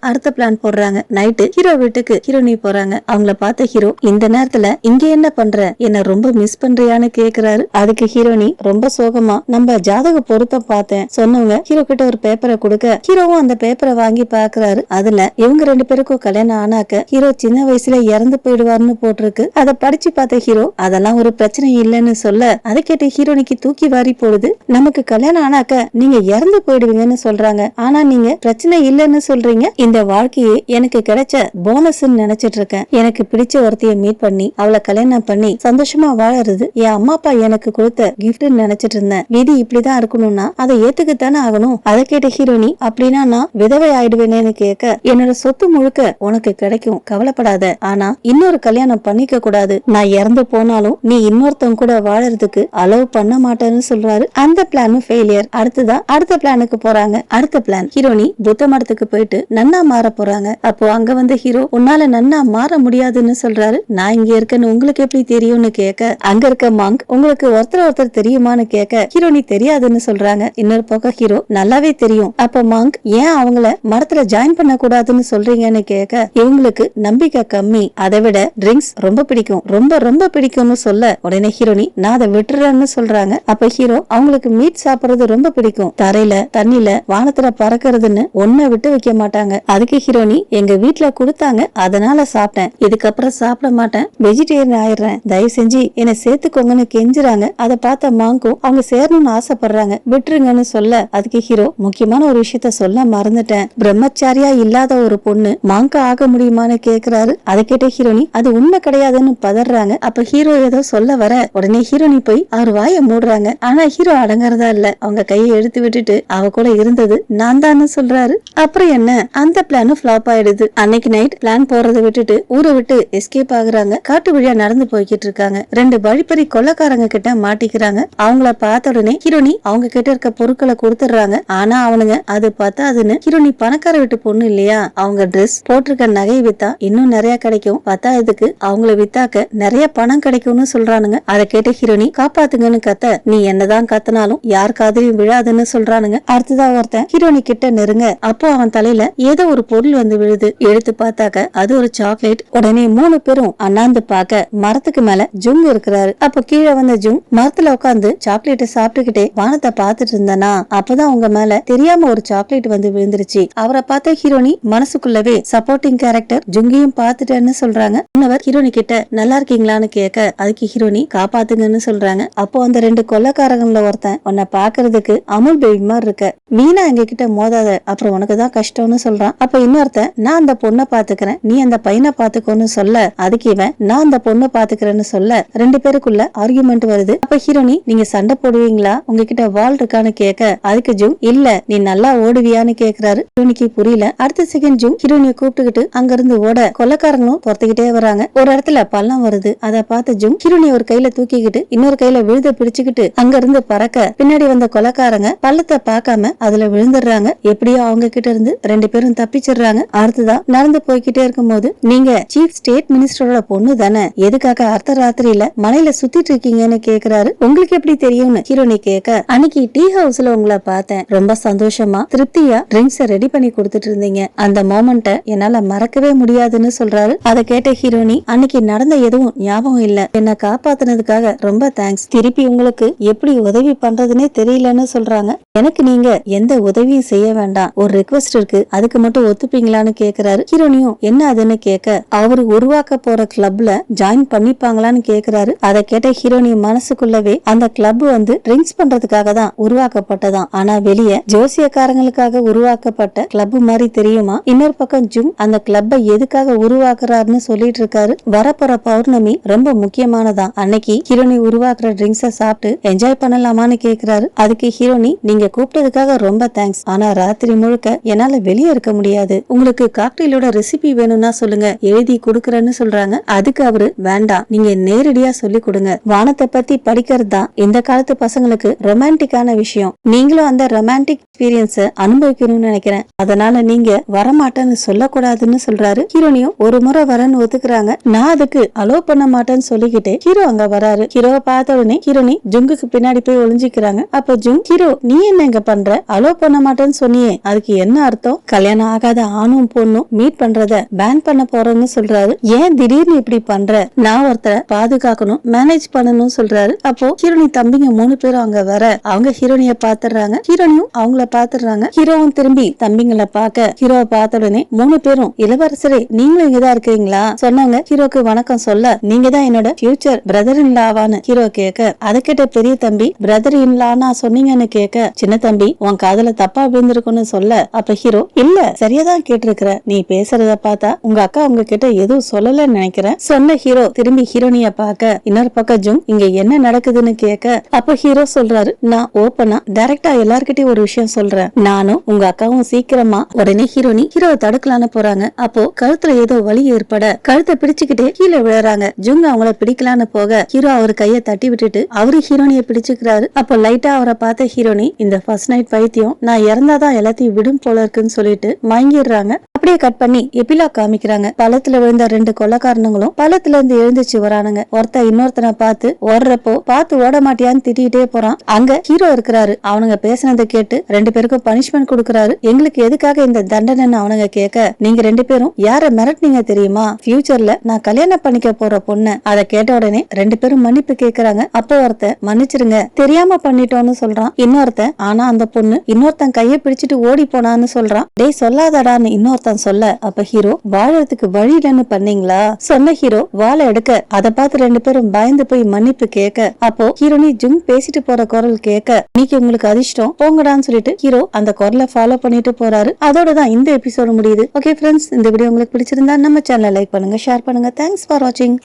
[SPEAKER 1] அடுத்த பிளான் போடுறாங்க. நைட்டு ஹீரோ வீட்டுக்கு ஹீரோனி போறாங்க. அவங்கள பார்த்த ஹீரோ, இந்த நேரத்துல இங்க என்ன பண்ற, என்ன ரொம்ப மிஸ் பண்றியான்னு கேக்குறாரு. அதுக்கு ஹீரோனி ரொம்ப சோகமா, நம்ம ஜாதக பொருத்தம் பார்த்தேன் சொன்னவங்க ஹீரோ கிட்ட ஒரு பேப்பரை கொடுக்க, ஹீரோவும் அந்த பேப்பரை வாங்கி பாக்குறாரு. அதுல இவங்க 2 பேருக்கும் கல்யாணம் ஆனாக்க ஹீரோ சின்ன வயசுல இறந்து போயிடுவார்னு போட்டிருக்கு. அதை படிச்சு பார்த்த ஹீரோ, அதெல்லாம் ஒரு பிரச்சனை இல்லைன்னு சொல்ல, அதை கேட்டு ஹீரோனிக்கு தூக்கி வாரி போடுது. நமக்கு கல்யாணம் ஆனாக்க நீங்க இறந்து போயிடுவீங்கன்னு சொல்றாங்க, ஆனா நீங்க பிரச்சனை இல்லைன்னு சொல்றீங்க, இந்த வாழ்க்கையே எனக்கு கிடைச்ச போனஸ் நினைச்சிட்டு இருக்கேன், எனக்கு பிடிச்ச ஒருத்தைய மீட் பண்ணி அவளை கல்யாணம் பண்ணி சந்தோஷமா வாழறது என் அம்மா அப்பா எனக்கு கொடுத்த கிஃப்ட் நினைச்சிட்டு இருந்தேன், விதி இப்படிதான் இருக்கணும்னா அதை ஏத்துக்கத்தானே ஆகணும். அதை கேட்ட ஹீரோனி, அப்படின்னா நான் விதவை ஆயிடுவேனேன்னு கேட்க, என்னோட சொத்து முழுக்க உனக்கு கிடைக்கும், கவலைப்படாத, ஆனா இன்னொரு கல்யாணம் பண்ணிக்க கூடாது, நான் இறந்து போனாலும் நீ இன்னொருத்தவங்க கூட வாழறதுக்கு அலோவ் பண்ண மாட்டேன்னு சொல்றாரு. அந்த பிளானும் ஃபெயிலியர். அடுத்த பிளானுக்கு போறாங்க. அடுத்த பிளான், ஹீரோனி புத்த மடத்துக்கு போயிட்டு நன்னா மாற போறாங்க. அப்போ அங்க வந்து ஹீரோ, உன்னால நன்னா மாற முடியாதுன்னு சொல்றாரு. நான் இங்க இருக்கேன்னு உங்களுக்கு எப்படி எப்படி தெரியும்னு கேட்க அங்க இருக்க மாங்க் உங்களுக்கு ஒருத்தர் தெரியுமான்னு கேட்க ஹீரோனி தெரியாதுன்னு சொல்றாங்க. இன்னொரு பக்கம் ஹீரோ நல்லாவே தெரியும். அப்ப மாங்க் ஏன் அவங்கள மரத்துல ஜாயின் பண்ண கூடாதுன்னு சொல்றீங்கன்னு கேட்க இவங்களுக்கு நம்பிக்கை கம்மி, அதை விட ட்ரிங்க்ஸ் ரொம்ப பிடிக்கும், ரொம்ப ரொம்ப பிடிக்கும்னு சொல்ல உடனே ஹீரோனி நான் அதை விட்டுறேன்னு சொல்றாங்க. அப்ப ஹீரோ அவங்களுக்கு மீட் சாப்பிடுறது ரொம்ப பிடிக்கும், தரையில தண்ணில வானத்துல பறக்கிறதுன்னு ஒன்ன விட்டு வைக்க மாட்டாங்க. அதுக்கு ஹீரோனி எங்க வீட்டுல கொடுத்தாங்க அதனால சாப்பிட்டேன், இதுக்கப்புறம் சாப்பிட மாட்டேன், வெஜிடேரியன் ஆயிடுறேன், தயவு செஞ்சு என்ன சேர்த்துக்கோங்கன்னு கெஞ்சுறாங்க. அதை பார்த்த மாங்கும் அவங்க சேரணும்னு ஆசைப்படுறாங்க, விட்டுருங்கன்னு சொல்ல அதுக்கு ஹீரோ முக்கியமான ஒரு விஷயத்த சொல்ல மறந்துட்டேன், பிரம்மச்சாரியா இல்லாத ஒரு பொண்ணு மாங்க ஆக முடியுமான்னு கேக்குறாரு. அதை கேட்ட ஹீரோனி அது உண்மை கிடையாதுன்னு பதறாங்க. அப்ப ஹீரோ ஏதோ சொல்ல வர உடனே ஹீரோனி போய் அவர் வாயை மூடுறாங்க. ஆனா ஹீரோ அடங்கறதா இல்ல, அவங்க கையை எடுத்து விட்டுட்டு அவ கூட இருந்தது நான் தான் சொல்றாரு. அப்புறம் என்ன, அந்த பிளானும் ஃபிளாப் ஆயிடுது. அன்னைக்கு நைட் பிளான் போறதை விட்டுட்டு ஊரை விட்டு எஸ்கேப் ஆகுறாங்க. காட்டு வழியா நடந்து போய்கிட்டு இருக்காங்க. 2 வழிப்பறி கொள்ளக்காரங்க கிட்ட மாட்டிக்கிறாங்க. அவங்கள பார்த்த உடனே ஹீரோனி அவங்க கிட்ட இருக்க பொருட்களை கொடுத்துடுறாங்க. ஆனா அவனுங்க அது பத்தாதுன்னு ஹீரோனி பணக்கார வீட்டு பொண்ணு இல்லையா, அவங்க ட்ரெஸ் போட்டிருக்க நகையை வித்தா இன்னும் நிறைய கிடைக்கும், பத்தாததுக்கு அவங்கள வித்தாக்க நிறைய பணம் கிடைக்கும்னு சொல்றானுங்க. அதை கேட்ட ஹீரோனி காப்பாத்துங்கன்னு கத்த நீ என்னதான் கத்தினாலும் யார் காதலையும் விழாதுன்னு சொல்றானுங்க. அடுத்ததா ஒருத்தன் ஹீரோனி கிட்ட நெருங்க அப்போ அவன் தலையில ஏதோ ஒரு பொருள் வந்து விழுது. எடுத்து பார்த்தாக்க அது ஒரு சாக்லேட். உடனே 3 பேரும் அண்ணாந்து பார்க்க மரத்துக்கு மேல ஜுங் இருக்கிறாரு. அப்ப கீழே வந்த ஜுங் மரத்துல உட்காந்து சாக்லேட்டை சாப்பிட்டுக்கிட்டே வானத்தை பார்த்துட்டு இருந்தானா, அப்பதான் அவங்க மேல தெரியாம ஒரு சாக்லேட் வந்து விழுந்துருச்சு. அவரை பார்த்த ஹீரோனி மனசுக்குள்ளவே சப்போர்ட்டிங் கேரக்டர் ஜுங்கையும் பார்த்துட்டேன்னு சொல்றாங்க. இன்னவர் ஹீரோனி கிட்ட நல்லா இருக்கீங்களான்னு கேட்க அதுக்கு ஹீரோனி காப்பாத்துங்கன்னு சொல்றாங்க. அப்போ அந்த 2 கொள்ளக்காரங்கள்ல ஒருத்தன் உன்னை பாக்குறதுக்கு அமுல் பேபி மாதிரி இருக்க, வீணா எங்க கிட்ட மோதாத, அப்புறம் உனக்குதான் கஷ்டம்னு சொல்றான். அப்ப இன்னொருத்தன் நான் அந்த பொண்ணை பாத்துக்கிறேன், நீ அந்த பையனை பாத்துக்கோன்னு சொல்ல அதுக்கு இவன் நான் அந்த பொண்ணை பாத்துக்கிறேன்னு சொல்ல 2 பேருக்குள்ள ஆர்குமெண்ட் வருது. அப்ப ஹீரோனி நீங்க சண்டை போடுவீங்களா, உங்ககிட்ட வால் இருக்கான்னு கேட்க அதுக்கு ஜூங் இல்ல நீ நல்லா ஓடுவியான்னு கேக்குறாரு. ஹீரோனிக்கு புரியல. அடுத்த செகண்ட் ஜூங் ஹீரோனியை கூப்பிட்டுக்கிட்டு அங்க இருந்து ஓட கொள்ளக்காரங்களும் துரத்துக்கிட்டே வராங்க. ஒரு இடத்துல பள்ளம் வருது. அதை பார்த்த ஜூங் ஹீரோனி ஒரு கையில தூக்கிக்கிட்டு இன்னொரு கையில விழுத பிடிச்சுக்கிட்டு அங்க இருந்து பறக்க பின்னாடி வந்த கொள்ளக்காரங்க பள்ளத்தை பார்க்காம அதுல விழுந்துடுறாங்க. எப்படியோ அவங்க கிட்ட இருந்து 2 பேரும் தப்பிச்சிடுறாங்க. அடுத்ததான் நடந்து போய்கிட்டே இருக்கும் போது நீங்க சீஃப் ஸ்டேட் மினிஸ்டரோட பொண்ணு தானே, எதுக்காக அர்த்த ராத்திரியில மலையில சுத்திட்டு இருக்கீங்கன்னு கேக்குறாரு. உங்களுக்கு எப்படி தெரியும்னு ஹீரோனி கேட்க அன்னைக்கு டீ ஹவுஸ்ல உங்களை பார்த்தேன், ரொம்ப சந்தோஷமா திருப்தியா ட்ரிங்க்ஸ் ரெடி பண்ணி கொடுத்துட்டு இருந்தீங்க, அந்த மோமெண்ட என்னால மறக்கவே முடியாதுன்னு சொல்றாரு. அதை கேட்ட ஹீரோனி அன்னைக்கு நடந்த எதுவும் ஞாபகம் இல்ல, என்ன காப்பாத்தினதுக்காக ரொம்ப தேங்க்ஸ், திருப்பி உங்களுக்கு எப்படி உதவி பண்றதுன்னே தெரியலன்னு சொல்றாங்க. எனக்கு நீங்க எந்த உதவியும் செய்ய வேண்டாம், ஒரு ரிக்வெஸ்ட் இருக்கு, அதுக்கு மட்டும் ஒத்துப்பீங்களான்னு கேக்குறாரு. ஹீரோனியும் என்ன அதுன்னு கேட்க அவரு உருவாக்க போற கிளப்ல ஜாயின் பண்ணிப்பாங்களான்னு கேக்குறாரு. அதை கேட்ட ஹீரோனி மனசுக்குள்ளவே அந்த கிளப் வந்து ட்ரிங்க்ஸ் பண்றதுக்காக தான் உருவாக்கப்பட்டதான், ஆனா வெளியே ஜோசியக்காரங்களுக்காக உருவாக்கப்பட்ட கிளப் மாதிரி தெரியுமா. இன்னொரு பக்கம் ஜுங் அந்த கிளப்பை எதுக்காக உருவாக்குறாருன்னு சொல்லிட்டு இருக்காரு. வரப்போற பௌர்ணமி ரொம்ப முக்கியமானதான், அன்னைக்கு ஹீரோனி உருவாக்குற ட்ரிங்க்ஸ சாப்பிட்டு என்ஜாய் பண்ணலாமான்னு கேக்குறாரு. அதுக்கு ஹீரோனி நீங்க கூப்பிட்டதுக்காக ரொம்ப தேங்க்ஸ், ஆனா ராத்திரி முழுக்க என்னால வெளியே இருக்க முடியாது, உங்களுக்கு காக்டெயிலோட ரெசிபி வேணும்னா சொல்லுங்க எழுதி கொடுக்கறேன்னு சொல்றாங்க. அதுக்கு அவரு வேண்டாம், நீங்க நேரடியா சொல்லி கொடுங்க, வானத்தை பத்தி படிக்கிறது தான் இந்த காலத்து பசங்களுக்கு ரொமான்டிக்கான விஷயம், நீங்களும் அந்த ரொமான்டிக் எக்ஸ்பீரியன்ஸ அனுபவிக்கணும்னு நினைக்கிறேன், அதனால நீங்க வரமாட்டேன்னு சொல்லக்கூடாதுன்னு சொல்றாரு. ஹீரோனியும் ஒரு முறை வரன்னு ஒத்துக்குறாங்க. நான் அதுக்கு அலோ பண்ண மாட்டேன்னு சொல்லிக்கிட்டு ஹீரோ அங்க வராரு. ஹீரோவை பார்த்த உடனே ஹீரோனி ஜுங்குக்கு பின்னாடி போய் ஒளிஞ்சிக்கிறாங்க. அப்ப ஜுங் ஹீரோ நீ என்ன இங்க பண்ற, அலோ பண்ண மாட்டேன்னு சொன்னியே அதுக்கு என்ன அர்த்தம், கல்யாணம் ஆகாத ஆணும் பொண்ணும் மீட் பண்றத பேன் பண்ண போறேன்னு சொல்றாரு. ஏன் திடீர்னு இப்படி பண்ற, நான் ஒருத்தரை பாதுகாக்கணும் மேனேஜ் பண்ணணும் சொல்றாரு. அப்போ ஹீரோனி தம்பிங்க 3 பேரும் அங்க வர அவங்க ஹீரோனிய பாத்துறாங்க. ஹீரோனியும் அவங்கள பாத்துறாங்க. ஹீரோவும் திரும்பி தம்பிங்களை பார்க்க ஹீரோவை பார்த்த உடனே 3 பேரும் இளவரசரே நீங்களும் இங்கதான் இருக்கீங்களா சொன்னாங்க. ஹீரோக்கு வணக்கம் சொல்ல நீங்க தான் என்னோட ஃபியூச்சர் பிரதர் இன் லாவான்னு ஹீரோ கேட்க அதை கேட்ட பெரிய தம்பி பிரதர் இன் லானா சொன்னீங்கன்னு கேட்க சின்ன தம்பி உன் காதல தப்பா விழுந்திருக்குன்னு சொல்ல அப்ப ஹீரோ இல்ல சரியாதான் கேட்டிருக்கிற, நீ பேசுறத பார்த்தா உங்க அக்கா உங்க கிட்ட எதுவும் சொல்லலன்னு நினைக்கிறேன் சொன்ன ஹீரோ திரும்பி ஹீரோனிய பார்க்க இன்னொரு பக்கம் ஜுங் இங்க என்ன நடக்குதுன்னு கேட்க அப்ப ஹீரோ சொல்றாரு நான் ஓப்பனா டைரக்டா எல்லார்கிட்டயும் ஒரு விஷயம் சொல்றேன், நானும் உங்க அக்காவும் சீக்கிரமா. உடனே ஹீரோனி ஹீரோவை தடுக்கலான்னு போறாங்க. அப்போ கழுத்துல ஏதோ வலி ஏற்பட கழுத்தை பிடிச்சுக்கிட்டே கீழே விழுறாங்க. ஜுங் அவங்கள பிடிக்கலான்னு போக ஹீரோ அவர் கைய தட்டி விட்டுட்டு அவரு ஹீரோனிய பிடிச்சுக்கிறாரு. அப்போ லைட்டா அவரை பார்த்த ஹீரோனி இந்த ஃபர்ஸ்ட் நைட் பைத்தியம் நான் இறந்தாதான் எல்லாத்தையும் விடும் போல இருக்குன்னு சொல்லிட்டு மயங்கிடுறாங்க. அப்படியே கட் பண்ணி எபிலா காமிக்கிறாங்க. பள்ளத்துல விழுந்த 2 கொலைக்காரனுங்களும் பள்ளத்துல இருந்து எழுந்துச்சு வரானுங்க. ஒருத்தன் இன்னொருத்தனை பார்த்து ஓடுறப்போ பார்த்து ஓட மாட்டியான்னு திட்டிகிட்டே போறான். அங்க ஹீரோ இருக்கிறாரு. அவனுங்க பேசினதை கேட்டு 2 பேருக்கும் பனிஷ்மெண்ட் கொடுக்கறாரு. எங்களுக்கு எதுக்காக இந்த தண்டனைன்னு அவனுங்க கேட்க, நீங்க 2 பேரும் யார மிரட்டினீங்க தெரியுமா? ஃபியூச்சர்ல நான் கல்யாணம் பண்ணிக்க போற பொண்ணு. அதை கேட்ட உடனே 2 பேரும் மன்னிப்பு கேக்குறாங்க. அப்போ ஒருத்தன் மன்னிச்சிருங்க தெரியாம பண்ணிட்டோம்னு சொல்றான். இன்னொருத்தன் ஆனா அந்த பொண்ணு இன்னொருத்தன் கைய பிடிச்சிட்டு ஓடி போனான்னு சொல்றான். டேய் சொல்லாதடான்னு இன்னொருத்தன் சொல்ல, அப்ப ஹீரோ வாழறதுக்கு வழி இல்லைன்னு பண்ணீங்களா சொன்ன ஹீரோ வாழை எடுக்க, அதை பார்த்து 2 பேரும் பயந்து போய் மன்னிப்பு கேட்க, அப்போ ஹீரோனி ஜும் பேசிட்டு போற குரல் கேட்க, நீக்கு உங்களுக்கு அதிர்ஷ்டம் போங்கடான்னு சொல்லிட்டு ஹீரோ அந்த குரலை ஃபாலோ பண்ணிட்டு போறாரு. அதோட தான் இந்த எபிசோடு முடியுது. ஓகே ஃப்ரெண்ட்ஸ், இந்த வீடியோ உங்களுக்கு பிடிச்சிருந்தா நம்ம சேனலை லைக் பண்ணுங்க, ஷேர் பண்ணுங்க. தேங்க்ஸ் ஃபார் வாட்சிங்.